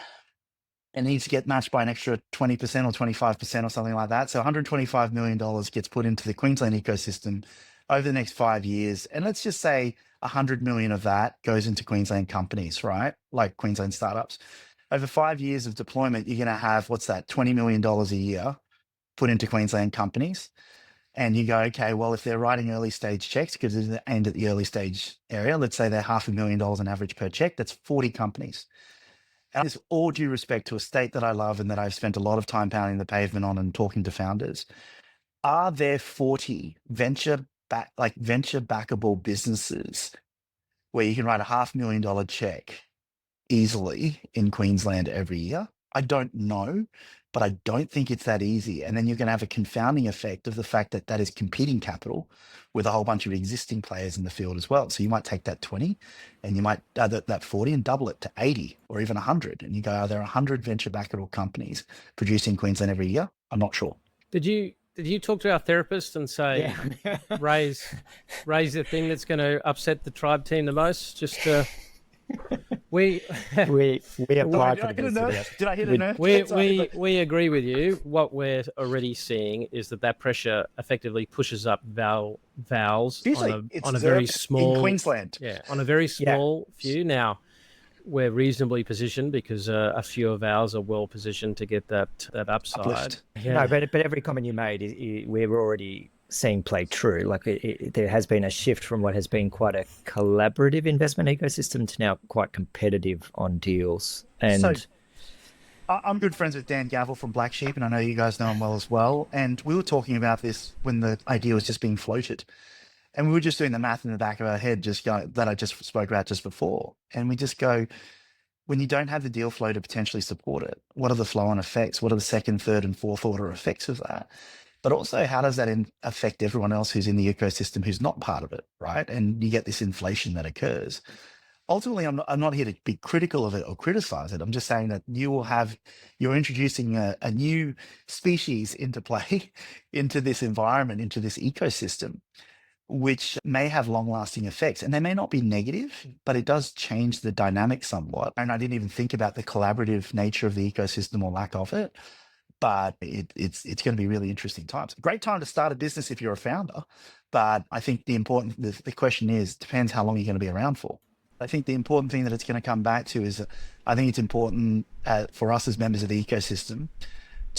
and needs to get matched by an extra 20% or 25% or something like that, so $125 million gets put into the Queensland ecosystem over the next 5 years, and let's just say 100 million of that goes into Queensland companies, right? Like Queensland startups. Over 5 years of deployment, you're going to have, what's that, $20 million a year put into Queensland companies. And you go, okay, well, if they're writing early stage checks, because it's aimed at the early stage area, let's say they're $500,000 on average per check, that's 40 companies. And with all due respect to a state that I love and that I've spent a lot of time pounding the pavement on and talking to founders, are there 40 venture backable businesses where you can write a $500,000 check easily in Queensland every year? I don't know, but I don't think it's that easy. And then you're going to have a confounding effect of the fact that that is competing capital with a whole bunch of existing players in the field as well. So you might take that 20 and you might that 40 and double it to 80 or even 100. And you go, are there 100 venture backable companies producing Queensland every year? I'm not sure. Did you talk to our therapist and say, raise the thing that's going to upset the tribe team the most? Just we applied for the Did I hit a nerve? We agree with you. What we're already seeing is that pressure effectively pushes up vowels on a very small in Queensland. Yeah, on a very small few. Now we're reasonably positioned because a few of ours are well positioned to get that upside. Yeah. No, but every comment you made, we're already seeing play true. Like there has been a shift from what has been quite a collaborative investment ecosystem to now quite competitive on deals. And so, I'm good friends with Dan Gavel from Black Sheep, and I know you guys know him well as well. And we were talking about this when the idea was just being floated. And we were just doing the math in the back of our head, that I just spoke about just before. And we just go, when you don't have the deal flow to potentially support it, what are the flow-on effects? What are the second, third, and fourth order effects of that? But also, how does that affect everyone else who's in the ecosystem who's not part of it, right? And you get this inflation that occurs. Ultimately, I'm not here to be critical of it or criticize it. I'm just saying that you're introducing a new species into play, into this environment, into this ecosystem, which may have long-lasting effects. And they may not be negative, but it does change the dynamic somewhat. And I didn't even think about the collaborative nature of the ecosystem or lack of it. But it's going to be really interesting times. Great time to start a business if you're a founder. But I think the question depends how long you're going to be around for. I think the important thing that it's going to come back to is I think it's important for us as members of the ecosystem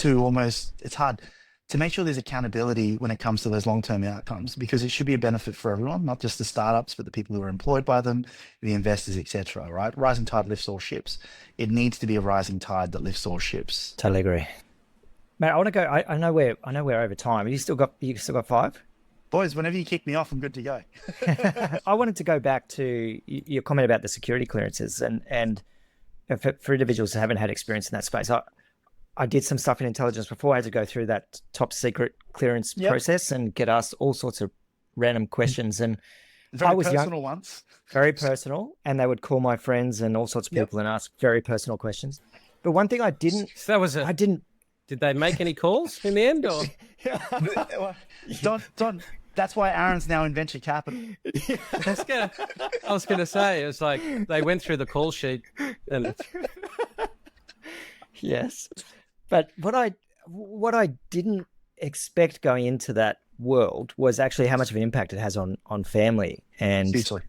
it's hard to make sure there's accountability when it comes to those long-term outcomes, because it should be a benefit for everyone, not just the startups, but the people who are employed by them, the investors, etc. Right? Rising tide lifts all ships. It needs to be a rising tide that lifts all ships. Totally agree. Mate, I want to go. I know we're over time. You still got 5? Boys, whenever you kick me off, I'm good to go. I wanted to go back to your comment about the security clearances and for individuals who haven't had experience in that space. I did some stuff in intelligence before. I had to go through that top secret clearance process and get asked all sorts of random questions. And I was personal ones. Very personal. And they would call my friends and all sorts of people and ask very personal questions. But one thing I didn't... So that was I didn't... Did they make any calls in the end? Or Don, That's why Aaron's now in venture capital. I was gonna say, it's like they went through the call sheet and Yes. But what I didn't expect going into that world was actually how much of an impact it has on family and Hugely.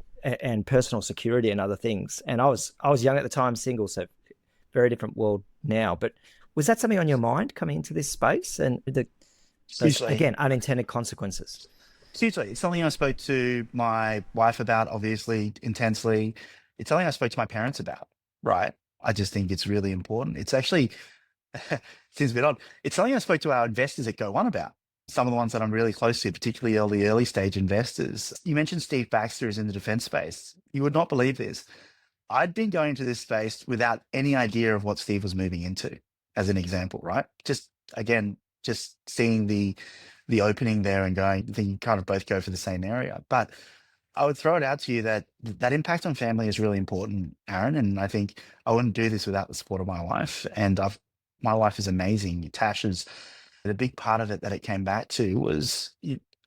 personal security and other things. And I was young at the time, single, so very different world now. But was that something on your mind coming into this space and those, Hugely. again, unintended consequences? Hugely. It's something I spoke to my wife about, obviously, intensely. It's something I spoke to my parents about, right? I just think it's really important. It's actually, seems a bit odd. It's something I spoke to our investors at Go1 about. Some of the ones that I'm really close to, particularly the early stage investors. You mentioned Steve Baxter is in the defense space. You would not believe this. I'd been going into this space without any idea of what Steve was moving into, as an example, right? Just again, just seeing the opening there and going, I think you kind of both go for the same area. But I would throw it out to you that that impact on family is really important, Aaron. And I think I wouldn't do this without the support of my wife. And my wife is amazing. Tash is the big part of it that it came back to was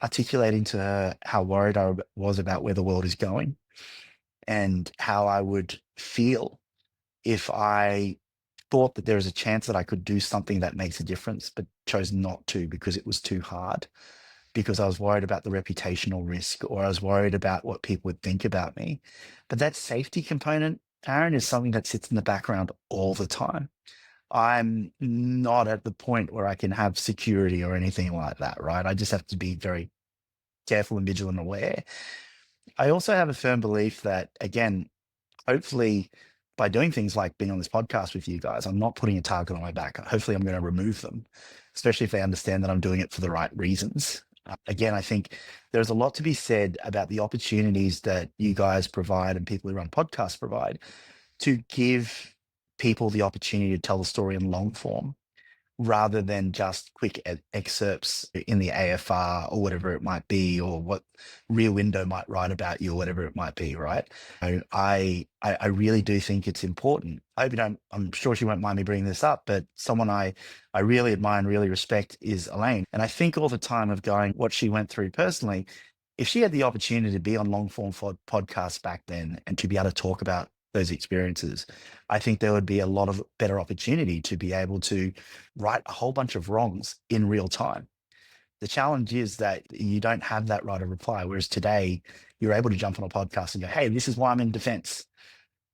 articulating to her how worried I was about where the world is going and how I would feel if I thought that there was a chance that I could do something that makes a difference, but chose not to because it was too hard, because I was worried about the reputational risk or I was worried about what people would think about me. But that safety component, Aaron, is something that sits in the background all the time. I'm not at the point where I can have security or anything like that, right? I just have to be very careful and vigilant and aware. I also have a firm belief that, again, hopefully by doing things like being on this podcast with you guys, I'm not putting a target on my back. Hopefully I'm going to remove them, especially if they understand that I'm doing it for the right reasons. Again, I think there's a lot to be said about the opportunities that you guys provide and people who run podcasts provide to give people the opportunity to tell the story in long form rather than just quick excerpts in the AFR or whatever it might be, or what Rear Window might write about you or whatever it might be, right? So I really do think it's important. I hope you don't, I'm sure she won't mind me bringing this up, but someone I really admire and really respect is Elaine. And I think all the time of going, what she went through personally, if she had the opportunity to be on long form podcasts back then and to be able to talk about those experiences, I think there would be a lot of better opportunity to be able to right a whole bunch of wrongs in real time. The challenge is that you don't have that right of reply. Whereas today, you're able to jump on a podcast and go, hey, this is why I'm in defense.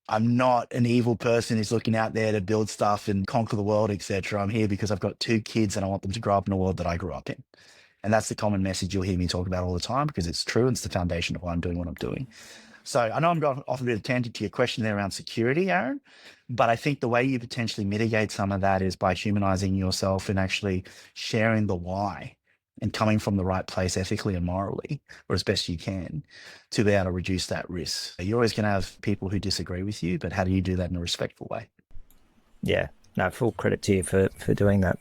I'm not an evil person who's looking out there to build stuff and conquer the world, etc. I'm here because I've got 2 kids and I want them to grow up in a world that I grew up in. And that's the common message you'll hear me talk about all the time because it's true. And it's the foundation of why I'm doing what I'm doing. So I know I'm going off a bit of tangent to your question there around security, Aaron, but I think the way you potentially mitigate some of that is by humanizing yourself and actually sharing the why and coming from the right place ethically and morally, or as best you can, to be able to reduce that risk. You're always going to have people who disagree with you, but how do you do that in a respectful way? Yeah, no, full credit to you for doing that.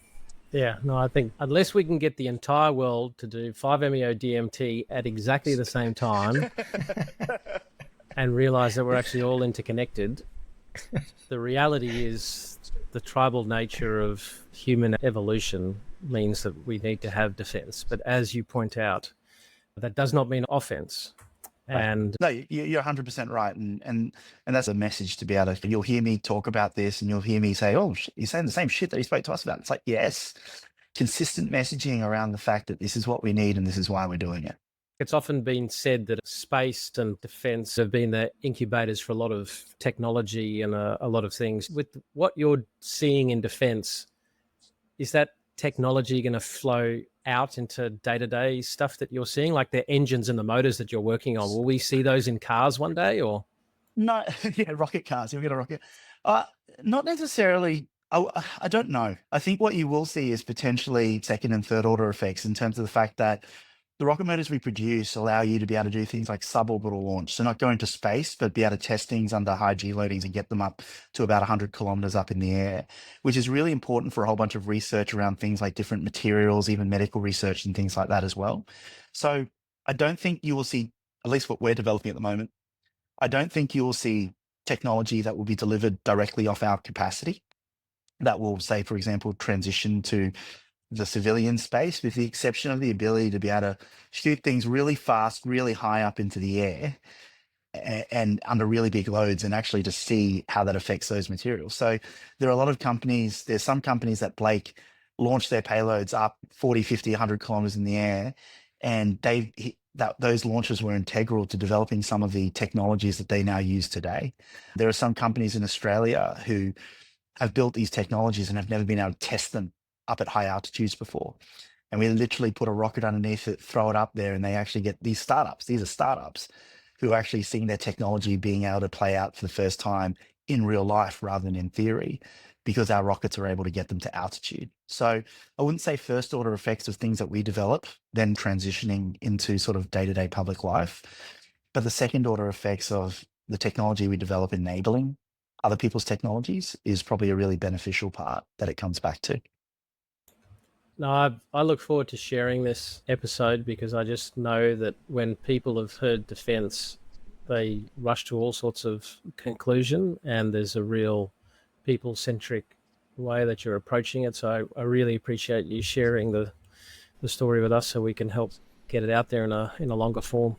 yeah, no, I think unless we can get the entire world to do 5-MeO DMT at exactly the same time and realize that we're actually all interconnected, the reality is the tribal nature of human evolution means that we need to have defense. But as you point out, that does not mean offense. And no, you're 100% right, and that's a message to be able to. You'll hear me talk about this, and you'll hear me say, "Oh, you're saying the same shit that you spoke to us about." It's like, yes, consistent messaging around the fact that this is what we need and this is why we're doing it. it's often been said that space and defense have been the incubators for a lot of technology and a lot of things. With what you're seeing in defense, is that technology going to flow out into day-to-day stuff that you're seeing, like the engines and the motors that you're working on? Will we see those in cars one day, or? No, yeah, rocket cars. You'll get a rocket. Not necessarily. I don't know. I think what you will see is potentially second and third order effects in terms of the fact that the rocket motors we produce allow you to be able to do things like suborbital launch. So not go into space, but be able to test things under high G loadings and get them up to about 100 kilometers up in the air, which is really important for a whole bunch of research around things like different materials, even medical research and things like that as well. So I don't think you will see, at least what we're developing at the moment, I don't think you will see technology that will be delivered directly off our capacity that will, say, for example, transition to the civilian space, with the exception of the ability to be able to shoot things really fast, really high up into the air and under really big loads, and actually to see how that affects those materials. So there are a lot of companies, there's some companies that, Blake, launch their payloads up 40, 50, 100 kilometers in the air, and those launches were integral to developing some of the technologies that they now use today. There are some companies in Australia who have built these technologies and have never been able to test them up at high altitudes before. And we literally put a rocket underneath it, throw it up there, and they actually get these startups. These are startups who are actually seeing their technology being able to play out for the first time in real life rather than in theory, because our rockets are able to get them to altitude. So I wouldn't say first order effects of things that we develop, then transitioning into sort of day-to-day public life, but the second order effects of the technology we develop enabling other people's technologies is probably a really beneficial part that it comes back to. No, I look forward to sharing this episode, because I just know that when people have heard defense, they rush to all sorts of conclusion, and there's a real people-centric way that you're approaching it. So I really appreciate you sharing the story with us, so we can help get it out there in a longer form.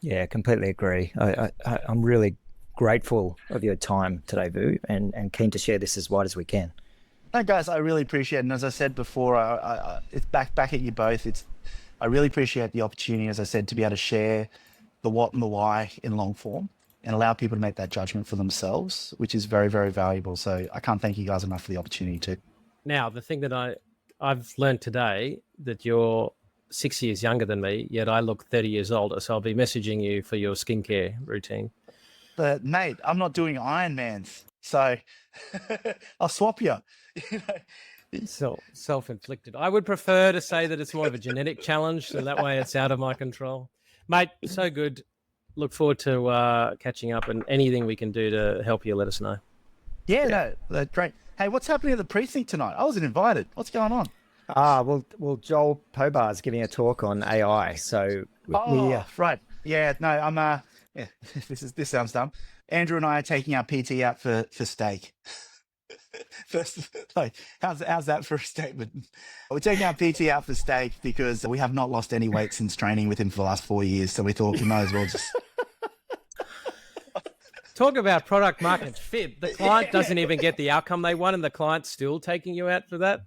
Yeah, completely agree. I'm really grateful of your time today, Vu, and keen to share this as wide as we can. No, guys, I really appreciate it. And as I said before, it's back at you both. I really appreciate the opportunity, as I said, to be able to share the what and the why in long form and allow people to make that judgment for themselves, which is very, very valuable. So I can't thank you guys enough for the opportunity too. Now, the thing that I've learned today, that you're 6 years younger than me, yet I look 30 years older. So I'll be messaging you for your skincare routine. But mate, I'm not doing Ironmans, so I'll swap you. Self-inflicted. I would prefer to say that it's more of a genetic challenge, so that way it's out of my control. Mate, so good. Look forward to catching up, and anything we can do to help you, let us know. Yeah, no, that's great. Hey, what's happening at the precinct tonight? I wasn't invited. What's going on? Well, Joel Pobar's giving a talk on AI. So right. Yeah, no, I'm yeah, this sounds dumb. Andrew and I are taking our PT out for steak. First, like, how's that for a statement? We're taking our PT out for steak because we have not lost any weight since training with him for the last 4 years. So we thought we might as well just talk about product market fit. The client doesn't even get the outcome they want, and the client's still taking you out for that.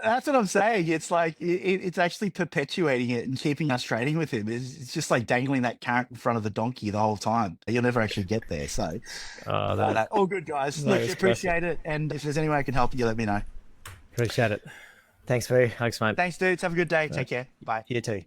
That's what I'm saying. It's like it's actually perpetuating it and keeping us trading with him. It's just like dangling that carrot in front of the donkey the whole time. You'll never actually get there. So, all good, guys. Look, appreciate it. And if there's any way I can help you, let me know. Appreciate it. Thanks, Vu. Thanks, mate. Thanks, dudes. Have a good day. Take care. Bye. You too.